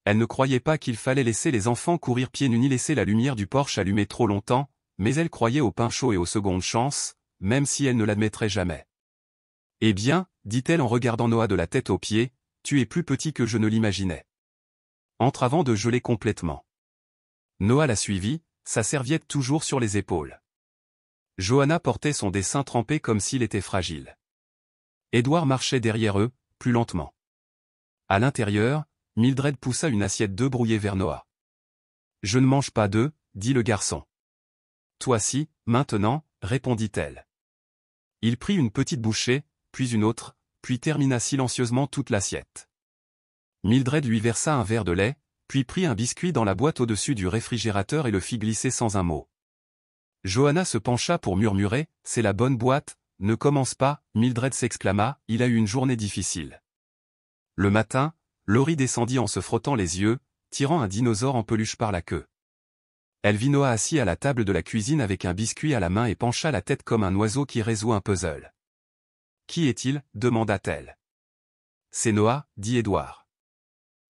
Elle ne croyait pas qu'il fallait laisser les enfants courir pieds nus ni laisser la lumière du porche allumée trop longtemps, mais elle croyait au pain chaud et aux secondes chances, même si elle ne l'admettrait jamais. « Eh bien, dit-elle en regardant Noah de la tête aux pieds, tu es plus petit que je ne l'imaginais. » Entre avant de geler complètement. Noah la suivit, sa serviette toujours sur les épaules. Johanna portait son dessin trempé comme s'il était fragile. Édouard marchait derrière eux, plus lentement. À l'intérieur, Mildred poussa une assiette d'œufs brouillés vers Noah. « Je ne mange pas d'œufs, dit le garçon. « Toi si, maintenant, répondit-elle. Il prit une petite bouchée, puis une autre, puis termina silencieusement toute l'assiette. Mildred lui versa un verre de lait, puis prit un biscuit dans la boîte au-dessus du réfrigérateur et le fit glisser sans un mot. Johanna se pencha pour murmurer, « C'est la bonne boîte, ne commence pas », Mildred s'exclama, « Il a eu une journée difficile. » Le matin, Laurie descendit en se frottant les yeux, tirant un dinosaure en peluche par la queue. Elle vit Noah assis à la table de la cuisine avec un biscuit à la main et pencha la tête comme un oiseau qui résout un puzzle. « Qui est-il » demanda-t-elle. « C'est Noah, dit Édouard. »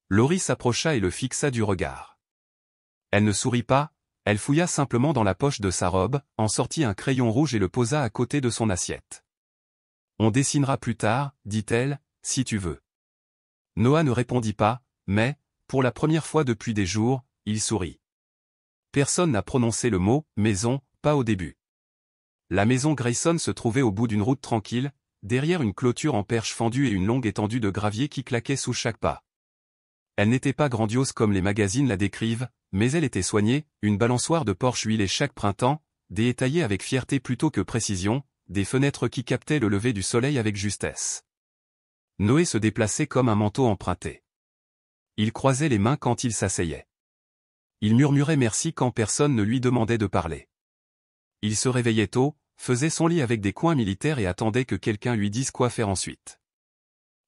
Laurie s'approcha et le fixa du regard. Elle ne sourit pas, elle fouilla simplement dans la poche de sa robe, en sortit un crayon rouge et le posa à côté de son assiette. « On dessinera plus tard, dit-elle, si tu veux. » Noah ne répondit pas, mais, pour la première fois depuis des jours, il sourit. Personne n'a prononcé le mot « maison », pas au début. La maison Grayson se trouvait au bout d'une route tranquille, derrière une clôture en perche fendue et une longue étendue de gravier qui claquait sous chaque pas. Elle n'était pas grandiose comme les magazines la décrivent, mais elle était soignée, une balançoire de porche huilée chaque printemps, détaillée avec fierté plutôt que précision, des fenêtres qui captaient le lever du soleil avec justesse. Noé se déplaçait comme un manteau emprunté. Il croisait les mains quand il s'asseyait. Il murmurait merci quand personne ne lui demandait de parler. Il se réveillait tôt, faisait son lit avec des coins militaires et attendait que quelqu'un lui dise quoi faire ensuite.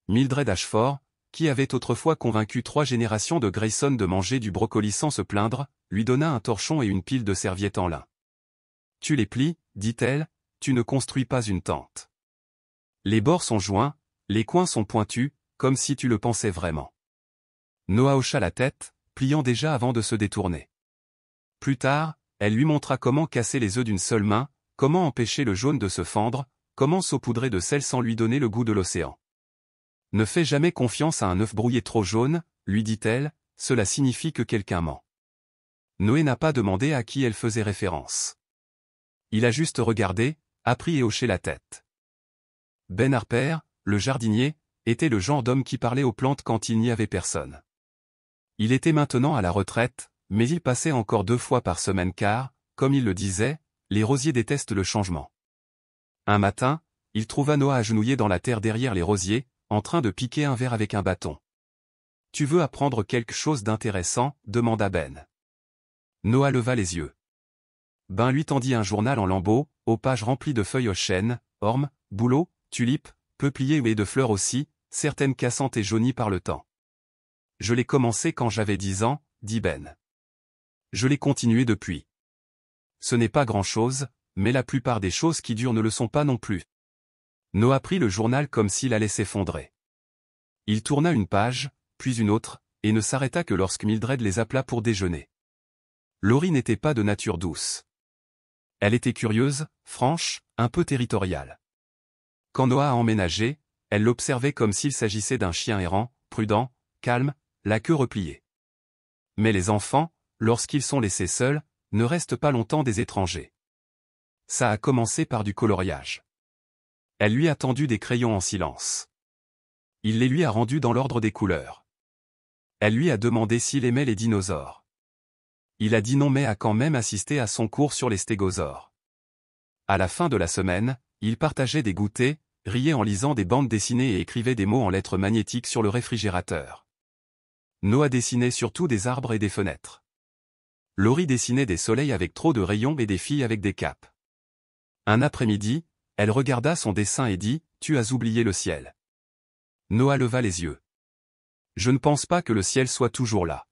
Mildred Ashford, qui avait autrefois convaincu 3 générations de Grayson de manger du brocoli sans se plaindre, lui donna un torchon et une pile de serviettes en lin. « Tu les plies, dit-elle, tu ne construis pas une tente. Les bords sont joints, les coins sont pointus, comme si tu le pensais vraiment. » Noah hocha la tête, pliant déjà avant de se détourner. Plus tard, elle lui montra comment casser les œufs d'une seule main, comment empêcher le jaune de se fendre, comment saupoudrer de sel sans lui donner le goût de l'océan. « Ne fais jamais confiance à un œuf brouillé trop jaune, lui dit-elle, cela signifie que quelqu'un ment. » Noé n'a pas demandé à qui elle faisait référence. Il a juste regardé, appris et hoché la tête. Ben Harper, le jardinier, était le genre d'homme qui parlait aux plantes quand il n'y avait personne. Il était maintenant à la retraite, mais il passait encore 2 fois par semaine car, comme il le disait, les rosiers détestent le changement. Un matin, il trouva Noah agenouillé dans la terre derrière les rosiers, en train de piquer un verre avec un bâton. « Tu veux apprendre quelque chose d'intéressant » demanda Ben. Noah leva les yeux. Ben lui tendit un journal en lambeaux, aux pages remplies de feuilles aux chênes, ormes, bouleaux, tulipes, peupliers et de fleurs aussi, certaines cassantes et jaunies par le temps. « Je l'ai commencé quand j'avais 10 ans, dit Ben. Je l'ai continué depuis. Ce n'est pas grand-chose, mais la plupart des choses qui durent ne le sont pas non plus. » Noah prit le journal comme s'il allait s'effondrer. Il tourna une page, puis une autre, et ne s'arrêta que lorsque Mildred les appela pour déjeuner. Laurie n'était pas de nature douce. Elle était curieuse, franche, un peu territoriale. Quand Noah a emménagé, elle l'observait comme s'il s'agissait d'un chien errant, prudent, calme, la queue repliée. Mais les enfants, lorsqu'ils sont laissés seuls, ne restent pas longtemps des étrangers. Ça a commencé par du coloriage. Elle lui a tendu des crayons en silence. Il les lui a rendus dans l'ordre des couleurs. Elle lui a demandé s'il aimait les dinosaures. Il a dit non mais a quand même assisté à son cours sur les stégosaures. À la fin de la semaine, il partageait des goûters, riait en lisant des bandes dessinées et écrivait des mots en lettres magnétiques sur le réfrigérateur. Noah dessinait surtout des arbres et des fenêtres. Laurie dessinait des soleils avec trop de rayons et des filles avec des capes. Un après-midi, elle regarda son dessin et dit « Tu as oublié le ciel. » Noah leva les yeux. « Je ne pense pas que le ciel soit toujours là. »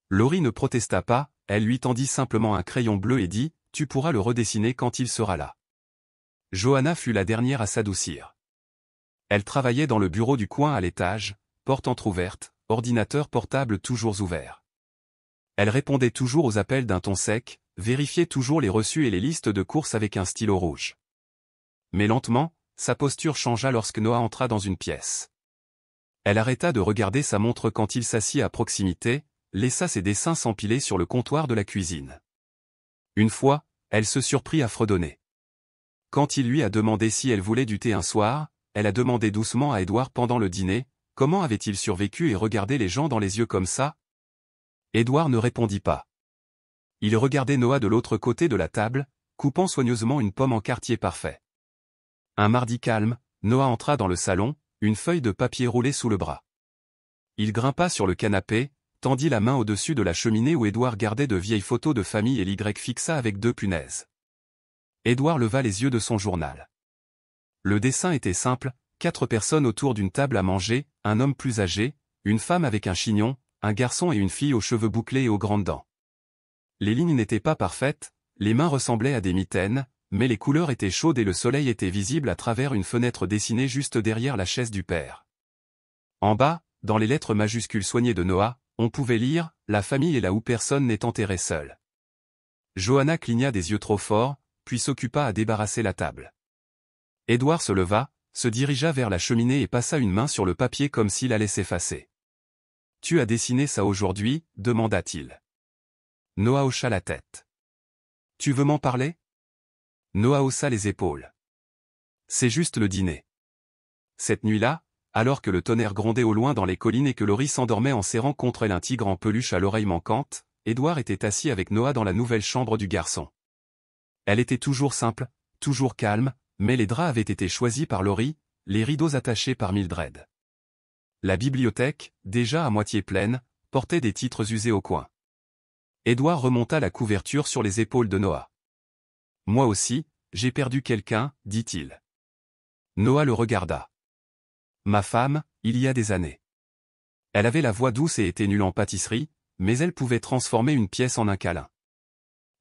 Laurie ne protesta pas, elle lui tendit simplement un crayon bleu et dit « Tu pourras le redessiner quand il sera là. » Johanna fut la dernière à s'adoucir. Elle travaillait dans le bureau du coin à l'étage, porte entr'ouverte, ordinateur portable toujours ouvert. Elle répondait toujours aux appels d'un ton sec, vérifiait toujours les reçus et les listes de courses avec un stylo rouge. Mais lentement, sa posture changea lorsque Noah entra dans une pièce. Elle arrêta de regarder sa montre quand il s'assit à proximité, laissa ses dessins s'empiler sur le comptoir de la cuisine. Une fois, elle se surprit à fredonner. Quand il lui a demandé si elle voulait du thé un soir, elle a demandé doucement à Édouard pendant le dîner, comment avait-il survécu et regardé les gens dans les yeux comme ça? Édouard ne répondit pas. Il regardait Noah de l'autre côté de la table, coupant soigneusement une pomme en quartier parfait. Un mardi calme, Noah entra dans le salon, une feuille de papier roulée sous le bras. Il grimpa sur le canapé, tendit la main au-dessus de la cheminée où Édouard gardait de vieilles photos de famille et l'Y fixa avec 2 punaises. Édouard leva les yeux de son journal. Le dessin était simple, 4 personnes autour d'une table à manger, un homme plus âgé, une femme avec un chignon, un garçon et une fille aux cheveux bouclés et aux grandes dents. Les lignes n'étaient pas parfaites, les mains ressemblaient à des mitaines, mais les couleurs étaient chaudes et le soleil était visible à travers une fenêtre dessinée juste derrière la chaise du père. En bas, dans les lettres majuscules soignées de Noah, on pouvait lire « La famille est là où personne n'est enterré seul ». Johanna cligna des yeux trop forts, puis s'occupa à débarrasser la table. Édouard se leva, se dirigea vers la cheminée et passa une main sur le papier comme s'il allait s'effacer. « Tu as dessiné ça aujourd'hui » demanda-t-il. Noah hocha la tête. « Tu veux m'en parler » Noah haussa les épaules. « C'est juste le dîner. » Cette nuit-là, alors que le tonnerre grondait au loin dans les collines et que Laurie s'endormait en serrant contre elle un tigre en peluche à l'oreille manquante, Édouard était assis avec Noah dans la nouvelle chambre du garçon. Elle était toujours simple, toujours calme, mais les draps avaient été choisis par Laurie, les rideaux attachés par Mildred. La bibliothèque, déjà à moitié pleine, portait des titres usés au coin. Édouard remonta la couverture sur les épaules de Noah. « Moi aussi, j'ai perdu quelqu'un, dit-il. » Noah le regarda. « Ma femme, il y a des années. » Elle avait la voix douce et était nulle en pâtisserie, mais elle pouvait transformer une pièce en un câlin.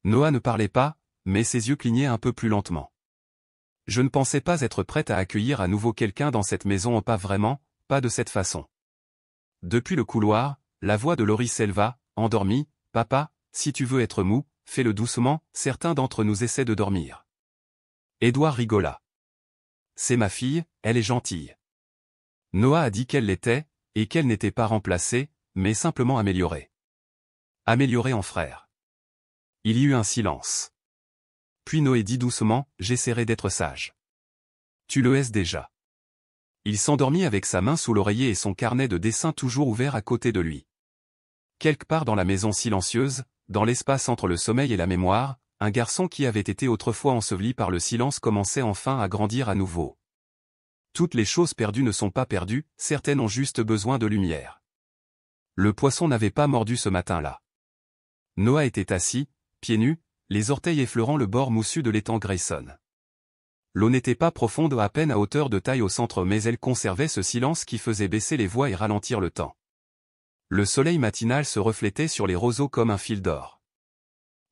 Noah ne parlait pas, mais ses yeux clignaient un peu plus lentement. « Je ne pensais pas être prête à accueillir à nouveau quelqu'un dans cette maison, pas vraiment, pas de cette façon. » Depuis le couloir, la voix de Laurie s'éleva, endormie. « Papa, si tu veux être mou, fais-le doucement, certains d'entre nous essaient de dormir. » Édouard rigola. « C'est ma fille, elle est gentille. » Noah a dit qu'elle l'était, et qu'elle n'était pas remplacée, mais simplement améliorée. Améliorée en frère. Il y eut un silence. Puis Noé dit doucement, « J'essaierai d'être sage. » Tu le es déjà. Il s'endormit avec sa main sous l'oreiller et son carnet de dessin toujours ouvert à côté de lui. quelque part dans la maison silencieuse, dans l'espace entre le sommeil et la mémoire, un garçon qui avait été autrefois enseveli par le silence commençait enfin à grandir à nouveau. Toutes les choses perdues ne sont pas perdues, certaines ont juste besoin de lumière. Le poisson n'avait pas mordu ce matin-là. Noah était assis, pieds nus, les orteils effleurant le bord moussu de l'étang Grayson. L'eau n'était pas profonde, à peine à hauteur de taille au centre, mais elle conservait ce silence qui faisait baisser les voix et ralentir le temps. Le soleil matinal se reflétait sur les roseaux comme un fil d'or.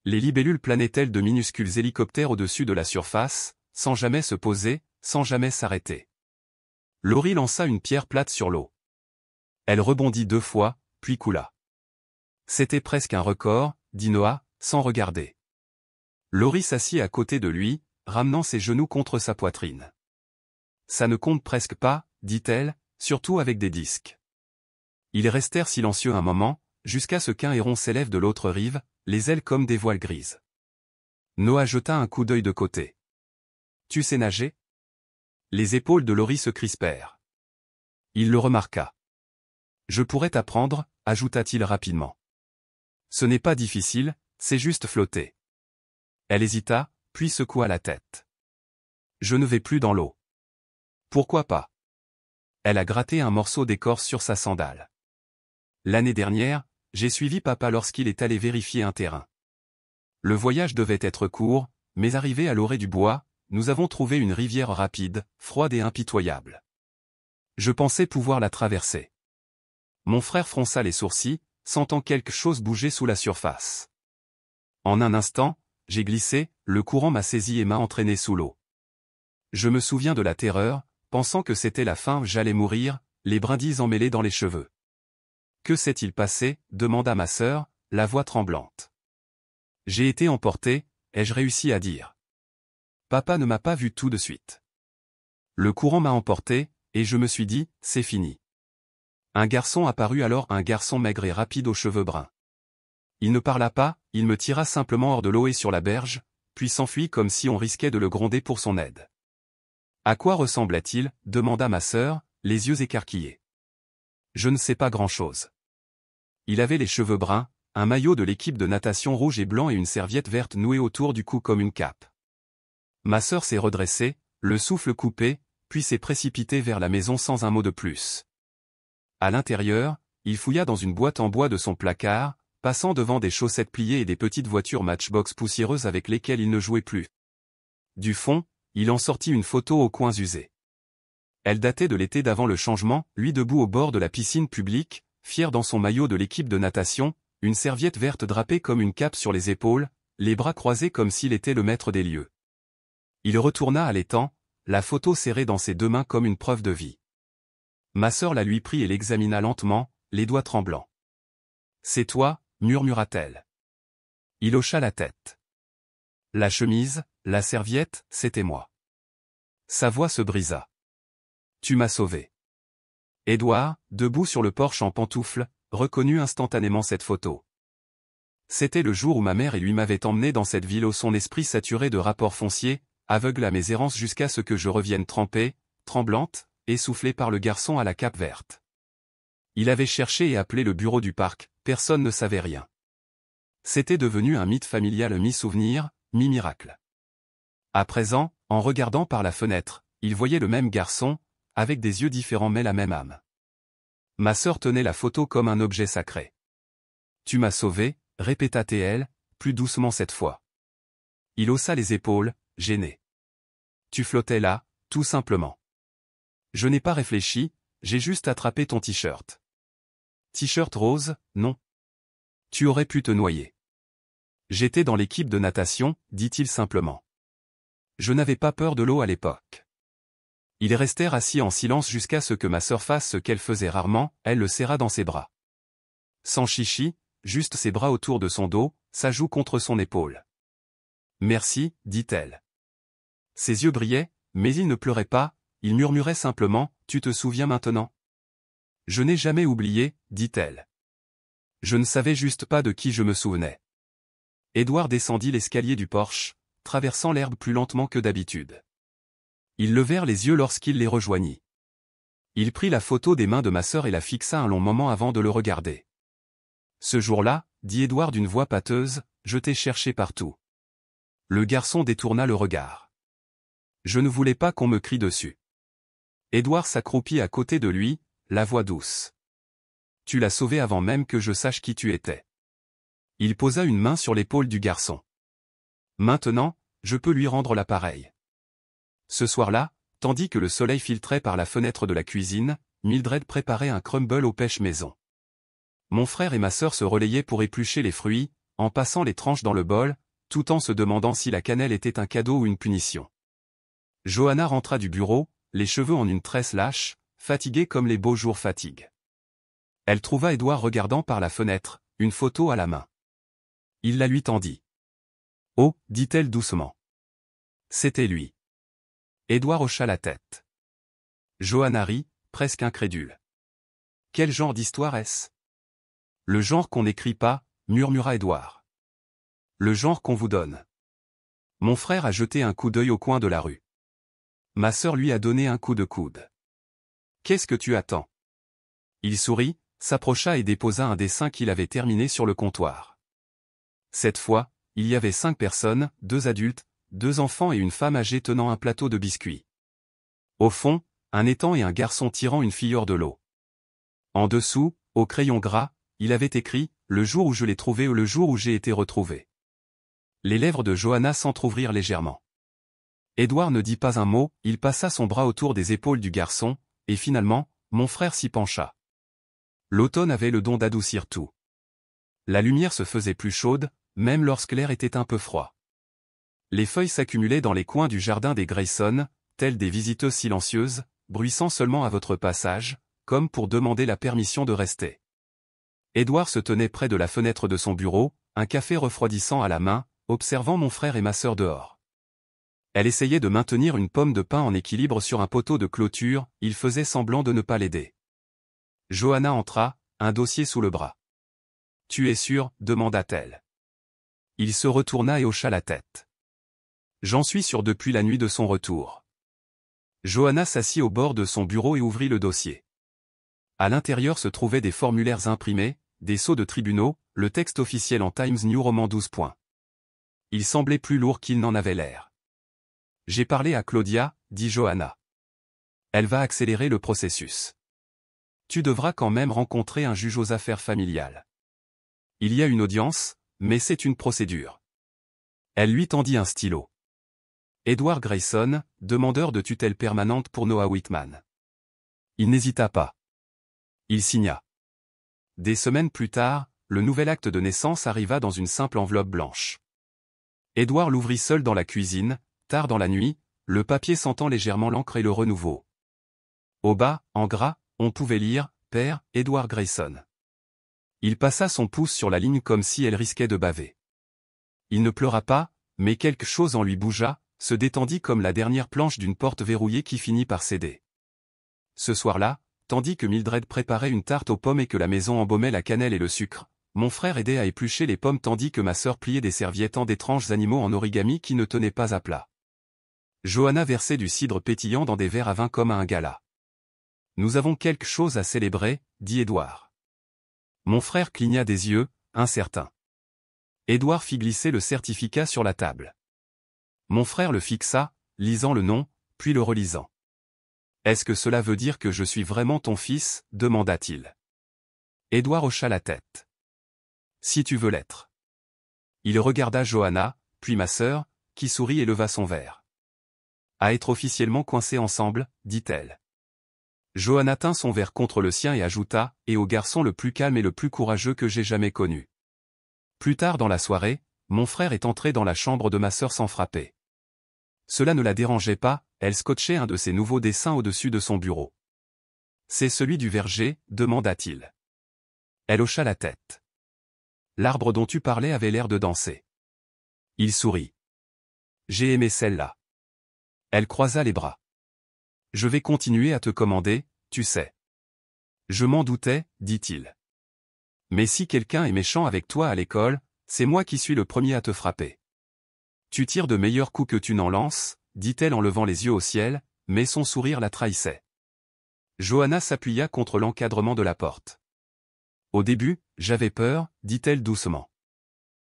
Les libellules planaient tels de minuscules hélicoptères au-dessus de la surface, sans jamais se poser, sans jamais s'arrêter. Laurie lança une pierre plate sur l'eau. Elle rebondit 2 fois, puis coula. C'était presque un record, dit Noah, sans regarder. Laurie s'assit à côté de lui, ramenant ses genoux contre sa poitrine. Ça ne compte presque pas, dit-elle, surtout avec des disques. Ils restèrent silencieux un moment, jusqu'à ce qu'un héron s'élève de l'autre rive, les ailes comme des voiles grises. Noah jeta un coup d'œil de côté. Tu sais nager? Les épaules de Laurie se crispèrent. Il le remarqua. Je pourrais t'apprendre, ajouta-t-il rapidement. Ce n'est pas difficile, c'est juste flotter. Elle hésita, puis secoua la tête. Je ne vais plus dans l'eau. Pourquoi pas? Elle a gratté un morceau d'écorce sur sa sandale. L'année dernière, j'ai suivi papa lorsqu'il est allé vérifier un terrain. Le voyage devait être court, mais arrivé à l'orée du bois, nous avons trouvé une rivière rapide, froide et impitoyable. Je pensais pouvoir la traverser. Mon frère fronça les sourcils, sentant quelque chose bouger sous la surface. En un instant, j'ai glissé, le courant m'a saisi et m'a entraîné sous l'eau. Je me souviens de la terreur, pensant que c'était la fin, j'allais mourir, les brindilles emmêlées dans les cheveux. Que s'est-il passé? Demanda ma sœur, la voix tremblante. J'ai été emporté, ai-je réussi à dire. Papa ne m'a pas vu tout de suite. Le courant m'a emporté, et je me suis dit, c'est fini. Un garçon apparut alors, un garçon maigre et rapide aux cheveux bruns. Il ne parla pas, il me tira simplement hors de l'eau et sur la berge, puis s'enfuit comme si on risquait de le gronder pour son aide. À quoi ressemblait-il? Demanda ma sœur, les yeux écarquillés. Je ne sais pas grand-chose. Il avait les cheveux bruns, un maillot de l'équipe de natation rouge et blanc et une serviette verte nouée autour du cou comme une cape. Ma sœur s'est redressée, le souffle coupé, puis s'est précipitée vers la maison sans un mot de plus. À l'intérieur, il fouilla dans une boîte en bois de son placard, passant devant des chaussettes pliées et des petites voitures Matchbox poussiéreuses avec lesquelles il ne jouait plus. Du fond, il en sortit une photo aux coins usés. Elle datait de l'été d'avant le changement, lui debout au bord de la piscine publique, fier dans son maillot de l'équipe de natation, une serviette verte drapée comme une cape sur les épaules, les bras croisés comme s'il était le maître des lieux. Il retourna à l'étang, la photo serrée dans ses 2 mains comme une preuve de vie. Ma sœur la lui prit et l'examina lentement, les doigts tremblants. « C'est toi » murmura-t-elle. Il hocha la tête. La chemise, la serviette, c'était moi. Sa voix se brisa. Tu m'as sauvé. Édouard, debout sur le porche en pantoufles, reconnut instantanément cette photo. C'était le jour où ma mère et lui m'avaient emmené dans cette ville, où son esprit saturé de rapports fonciers, aveugle à mes errances jusqu'à ce que je revienne trempée, tremblante, essoufflée par le garçon à la cape verte. Il avait cherché et appelé le bureau du parc, personne ne savait rien. C'était devenu un mythe familial mi-souvenir, mi-miracle. À présent, en regardant par la fenêtre, il voyait le même garçon, avec des yeux différents mais la même âme. Ma sœur tenait la photo comme un objet sacré. « Tu m'as sauvé » répéta-t-elle, plus doucement cette fois. Il haussa les épaules, gêné. « Tu flottais là, tout simplement. » Je n'ai pas réfléchi, j'ai juste attrapé ton t-shirt. T-shirt rose, non. Tu aurais pu te noyer. J'étais dans l'équipe de natation, dit-il simplement. Je n'avais pas peur de l'eau à l'époque. Ils restèrent assis en silence jusqu'à ce que ma sœur fasse ce qu'elle faisait rarement, elle le serra dans ses bras. Sans chichi, juste ses bras autour de son dos, sa joue contre son épaule. Merci, dit-elle. Ses yeux brillaient, mais il ne pleurait pas, il murmurait simplement, tu te souviens maintenant? Je n'ai jamais oublié, dit-elle. Je ne savais juste pas de qui je me souvenais. Édouard descendit l'escalier du porche, traversant l'herbe plus lentement que d'habitude. Ils levèrent les yeux lorsqu'il les rejoignit. Il prit la photo des mains de ma sœur et la fixa un long moment avant de le regarder. Ce jour-là, dit Édouard d'une voix pâteuse, je t'ai cherché partout. Le garçon détourna le regard. Je ne voulais pas qu'on me crie dessus. Édouard s'accroupit à côté de lui, la voix douce. Tu l'as sauvé avant même que je sache qui tu étais. Il posa une main sur l'épaule du garçon. Maintenant, je peux lui rendre l'appareil. Ce soir-là, tandis que le soleil filtrait par la fenêtre de la cuisine, Mildred préparait un crumble aux pêches maison. Mon frère et ma sœur se relayaient pour éplucher les fruits, en passant les tranches dans le bol, tout en se demandant si la cannelle était un cadeau ou une punition. Johanna rentra du bureau, les cheveux en une tresse lâche, fatiguée comme les beaux jours fatiguent. Elle trouva Édouard regardant par la fenêtre, une photo à la main. Il la lui tendit. « Oh » dit-elle doucement. C'était lui. Édouard hocha la tête. Johanna rit, presque incrédule. « Quel genre d'histoire est-ce » ? « Le genre qu'on n'écrit pas » murmura Édouard. « Le genre qu'on vous donne. » Mon frère a jeté un coup d'œil au coin de la rue. Ma sœur lui a donné un coup de coude. « Qu'est-ce que tu attends » ? Il sourit, s'approcha et déposa un dessin qu'il avait terminé sur le comptoir. Cette fois, il y avait 5 personnes, 2 adultes, 2 enfants et une femme âgée tenant un plateau de biscuits. Au fond, un étang et un garçon tirant une fille hors de l'eau. En dessous, au crayon gras, il avait écrit « Le jour où je l'ai trouvé ou le jour où j'ai été retrouvé ». Les lèvres de Johanna s'entr'ouvrirent légèrement. Édouard ne dit pas un mot, il passa son bras autour des épaules du garçon, et finalement, mon frère s'y pencha. L'automne avait le don d'adoucir tout. La lumière se faisait plus chaude, même lorsque l'air était un peu froid. Les feuilles s'accumulaient dans les coins du jardin des Grayson, telles des visiteuses silencieuses, bruissant seulement à votre passage, comme pour demander la permission de rester. Édouard se tenait près de la fenêtre de son bureau, un café refroidissant à la main, observant mon frère et ma sœur dehors. Elle essayait de maintenir une pomme de pin en équilibre sur un poteau de clôture, il faisait semblant de ne pas l'aider. Johanna entra, un dossier sous le bras. « Tu es sûr » demanda-t-elle. Il se retourna et hocha la tête. « J'en suis sûr depuis la nuit de son retour. » Johanna s'assit au bord de son bureau et ouvrit le dossier. À l'intérieur se trouvaient des formulaires imprimés, des sceaux de tribunaux, le texte officiel en Times New Roman 12 points. Il semblait plus lourd qu'il n'en avait l'air. « J'ai parlé à Claudia » dit Johanna. « Elle va accélérer le processus. Tu devras quand même rencontrer un juge aux affaires familiales. Il y a une audience, mais c'est une procédure. » Elle lui tendit un stylo. Edward Grayson, demandeur de tutelle permanente pour Noah Whitman. Il n'hésita pas. Il signa. Des semaines plus tard, le nouvel acte de naissance arriva dans une simple enveloppe blanche. Edward l'ouvrit seul dans la cuisine, tard dans la nuit, le papier sentant légèrement l'encre et le renouveau. Au bas, en gras, on pouvait lire « Père, Edward Grayson ». Il passa son pouce sur la ligne comme si elle risquait de baver. Il ne pleura pas, mais quelque chose en lui bougea, se détendit comme la dernière planche d'une porte verrouillée qui finit par céder. Ce soir-là, tandis que Mildred préparait une tarte aux pommes et que la maison embaumait la cannelle et le sucre, mon frère aidait à éplucher les pommes tandis que ma sœur pliait des serviettes en d'étranges animaux en origami qui ne tenaient pas à plat. Johanna versait du cidre pétillant dans des verres à vin comme à un gala. « Nous avons quelque chose à célébrer » dit Édouard. Mon frère cligna des yeux, incertain. Édouard fit glisser le certificat sur la table. Mon frère le fixa, lisant le nom, puis le relisant. « Est-ce que cela veut dire que je suis vraiment ton fils » demanda-t-il. Édouard hocha la tête. « Si tu veux l'être. » Il regarda Johanna, puis ma sœur, qui sourit et leva son verre. « À être officiellement coincés ensemble » dit-elle. Johanna tint son verre contre le sien et ajouta « Et au garçon le plus calme et le plus courageux que j'ai jamais connu. » Plus tard dans la soirée, mon frère est entré dans la chambre de ma sœur sans frapper. Cela ne la dérangeait pas, elle scotchait un de ses nouveaux dessins au-dessus de son bureau. « C'est celui du verger » demanda-t-il. Elle hocha la tête. L'arbre dont tu parlais avait l'air de danser. Il sourit. J'ai aimé celle-là. Elle croisa les bras. Je vais continuer à te commander, tu sais. Je m'en doutais, dit-il. Mais si quelqu'un est méchant avec toi à l'école, c'est moi qui suis le premier à te frapper. Tu tires de meilleurs coups que tu n'en lances, dit-elle en levant les yeux au ciel, mais son sourire la trahissait. Johanna s'appuya contre l'encadrement de la porte. Au début, j'avais peur, dit-elle doucement.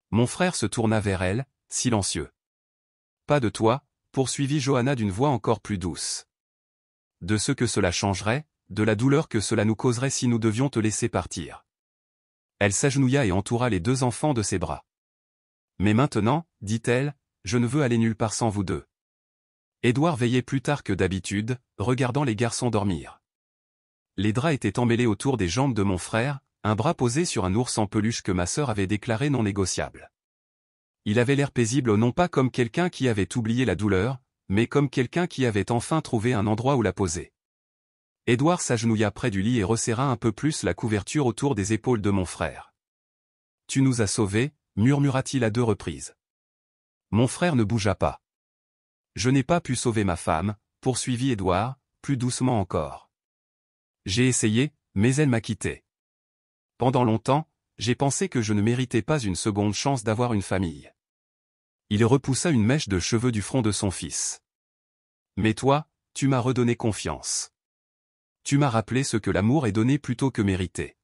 Mon frère se tourna vers elle, silencieux. Pas de toi, poursuivit Johanna d'une voix encore plus douce. De ce que cela changerait, de la douleur que cela nous causerait si nous devions te laisser partir. Elle s'agenouilla et entoura les deux enfants de ses bras. Mais maintenant, dit-elle, je ne veux aller nulle part sans vous deux. Édouard veillait plus tard que d'habitude, regardant les garçons dormir. Les draps étaient emmêlés autour des jambes de mon frère, un bras posé sur un ours en peluche que ma sœur avait déclaré non négociable. Il avait l'air paisible non pas comme quelqu'un qui avait oublié la douleur, mais comme quelqu'un qui avait enfin trouvé un endroit où la poser. Édouard s'agenouilla près du lit et resserra un peu plus la couverture autour des épaules de mon frère. « Tu nous as sauvés » murmura-t-il à 2 reprises. Mon frère ne bougea pas. « Je n'ai pas pu sauver ma femme » poursuivit Édouard, plus doucement encore. « J'ai essayé, mais elle m'a quitté. Pendant longtemps, j'ai pensé que je ne méritais pas une seconde chance d'avoir une famille. » Il repoussa une mèche de cheveux du front de son fils. « Mais toi, tu m'as redonné confiance. Tu m'as rappelé ce que l'amour est donné plutôt que mérité. »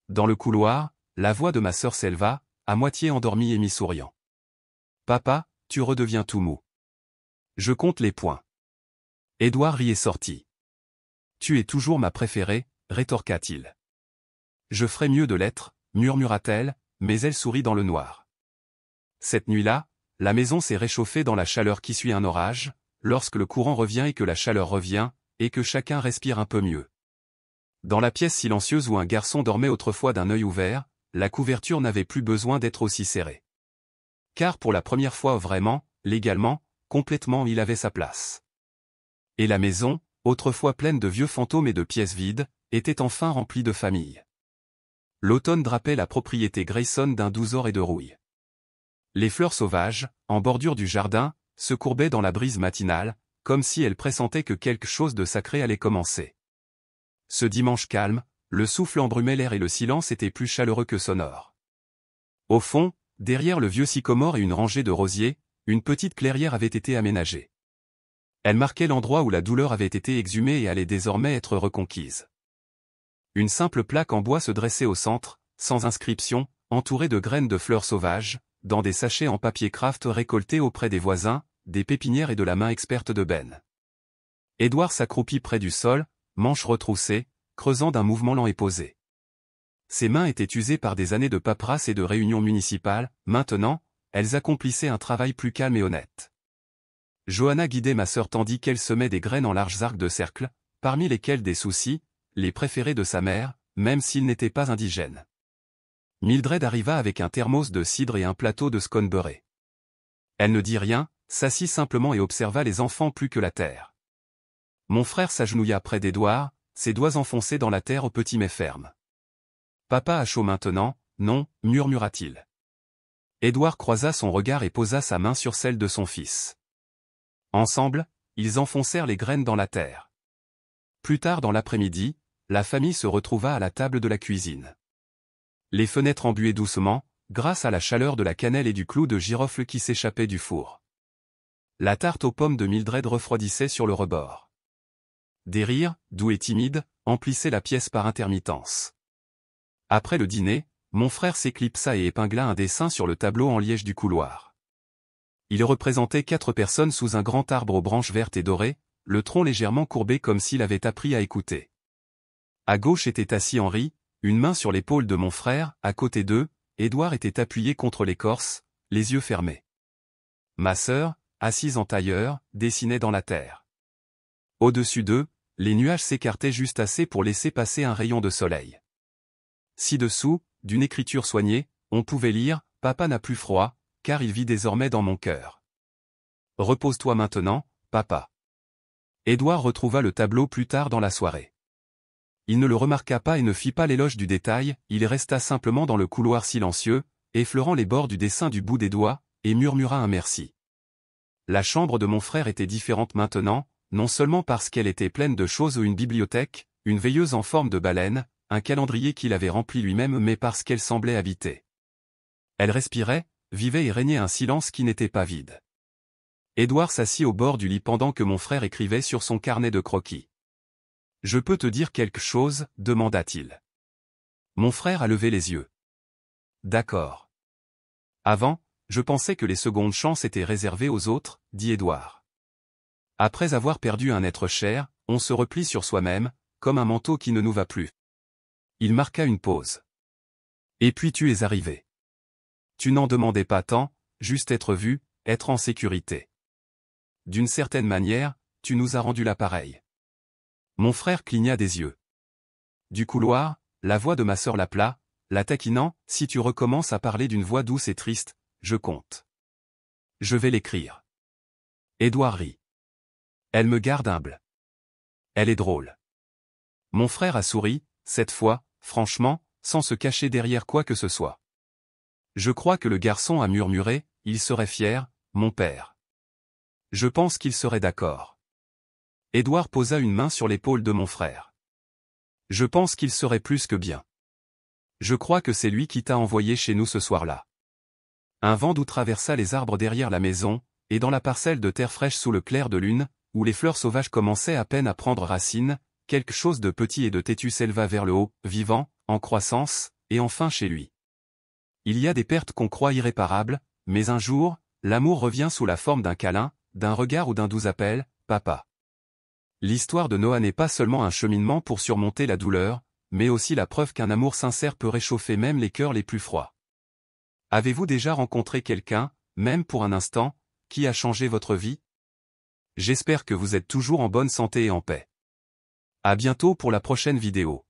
Dans le couloir, la voix de ma sœur s'éleva, à moitié endormie et mi-souriant. « Papa, tu redeviens tout mou. Je compte les points. » Édouard riait sorti. « Tu es toujours ma préférée, rétorqua-t-il. »« Je ferais mieux de l'être, » murmura-t-elle, mais elle sourit dans le noir. Cette nuit-là, la maison s'est réchauffée dans la chaleur qui suit un orage, lorsque le courant revient et que la chaleur revient, et que chacun respire un peu mieux. Dans la pièce silencieuse où un garçon dormait autrefois d'un œil ouvert, la couverture n'avait plus besoin d'être aussi serrée. Car pour la première fois vraiment, légalement, complètement il avait sa place. Et la maison, autrefois pleine de vieux fantômes et de pièces vides, était enfin remplie de familles. L'automne drapait la propriété Grayson d'un doux or et de rouille. Les fleurs sauvages, en bordure du jardin, se courbaient dans la brise matinale, comme si elles pressentaient que quelque chose de sacré allait commencer. Ce dimanche calme, le souffle embrumait l'air et le silence était plus chaleureux que sonore. Au fond, derrière le vieux sycomore et une rangée de rosiers, une petite clairière avait été aménagée. Elle marquait l'endroit où la douleur avait été exhumée et allait désormais être reconquise. Une simple plaque en bois se dressait au centre, sans inscription, entourée de graines de fleurs sauvages, dans des sachets en papier craft récoltés auprès des voisins, des pépinières et de la main experte de Ben. Édouard s'accroupit près du sol, manches retroussées, creusant d'un mouvement lent et posé. Ses mains étaient usées par des années de paperasse et de réunions municipales, maintenant, elles accomplissaient un travail plus calme et honnête. Johanna guidait ma sœur tandis qu'elle semait des graines en larges arcs de cercle, parmi lesquels des soucis, les préférés de sa mère, même s'ils n'étaient pas indigènes. Mildred arriva avec un thermos de cidre et un plateau de scone beurré. Elle ne dit rien, s'assit simplement et observa les enfants plus que la terre. Mon frère s'agenouilla près d'Édouard, ses doigts enfoncés dans la terre petits mais fermes. « Papa a chaud maintenant, non » murmura-t-il. Édouard croisa son regard et posa sa main sur celle de son fils. Ensemble, ils enfoncèrent les graines dans la terre. Plus tard dans l'après-midi, la famille se retrouva à la table de la cuisine. Les fenêtres embuaient doucement, grâce à la chaleur de la cannelle et du clou de girofle qui s'échappait du four. La tarte aux pommes de Mildred refroidissait sur le rebord. Des rires, doux et timides, emplissaient la pièce par intermittence. Après le dîner, mon frère s'éclipsa et épingla un dessin sur le tableau en liège du couloir. Il représentait 4 personnes sous un grand arbre aux branches vertes et dorées, le tronc légèrement courbé comme s'il avait appris à écouter. À gauche était assis Henri, une main sur l'épaule de mon frère, à côté d'eux, Édouard était appuyé contre l'écorce, les yeux fermés. Ma sœur, assise en tailleur, dessinait dans la terre. Au-dessus d'eux, les nuages s'écartaient juste assez pour laisser passer un rayon de soleil. Ci-dessous, d'une écriture soignée, on pouvait lire « Papa n'a plus froid, car il vit désormais dans mon cœur. Repose-toi maintenant, papa. » Édouard retrouva le tableau plus tard dans la soirée. Il ne le remarqua pas et ne fit pas l'éloge du détail, il resta simplement dans le couloir silencieux, effleurant les bords du dessin du bout des doigts, et murmura un merci. La chambre de mon frère était différente maintenant, non seulement parce qu'elle était pleine de choses ou une bibliothèque, une veilleuse en forme de baleine, un calendrier qu'il avait rempli lui-même mais parce qu'elle semblait habitée. Elle respirait, vivait et régnait un silence qui n'était pas vide. Édouard s'assit au bord du lit pendant que mon frère écrivait sur son carnet de croquis. « Je peux te dire quelque chose » demanda-t-il. Mon frère a levé les yeux. D'accord. Avant, je pensais que les secondes chances étaient réservées aux autres, dit Édouard. Après avoir perdu un être cher, on se replie sur soi-même, comme un manteau qui ne nous va plus. Il marqua une pause. Et puis tu es arrivé. Tu n'en demandais pas tant, juste être vu, être en sécurité. D'une certaine manière, tu nous as rendu l'appareil. Mon frère cligna des yeux. Du couloir, la voix de ma sœur l'appela, la taquinant, si tu recommences à parler d'une voix douce et triste, je compte. Je vais l'écrire. Édouard rit. Elle me garde humble. Elle est drôle. Mon frère a souri, cette fois, franchement, sans se cacher derrière quoi que ce soit. Je crois que le garçon a murmuré, il serait fier, mon père. Je pense qu'il serait d'accord. Édouard posa une main sur l'épaule de mon frère. Je pense qu'il serait plus que bien. Je crois que c'est lui qui t'a envoyé chez nous ce soir-là. Un vent doux traversa les arbres derrière la maison, et dans la parcelle de terre fraîche sous le clair de lune, où les fleurs sauvages commençaient à peine à prendre racine, quelque chose de petit et de têtu s'éleva vers le haut, vivant, en croissance, et enfin chez lui. Il y a des pertes qu'on croit irréparables, mais un jour, l'amour revient sous la forme d'un câlin, d'un regard ou d'un doux appel, papa. L'histoire de Noah n'est pas seulement un cheminement pour surmonter la douleur, mais aussi la preuve qu'un amour sincère peut réchauffer même les cœurs les plus froids. Avez-vous déjà rencontré quelqu'un, même pour un instant, qui a changé votre vie? J'espère que vous êtes toujours en bonne santé et en paix. À bientôt pour la prochaine vidéo.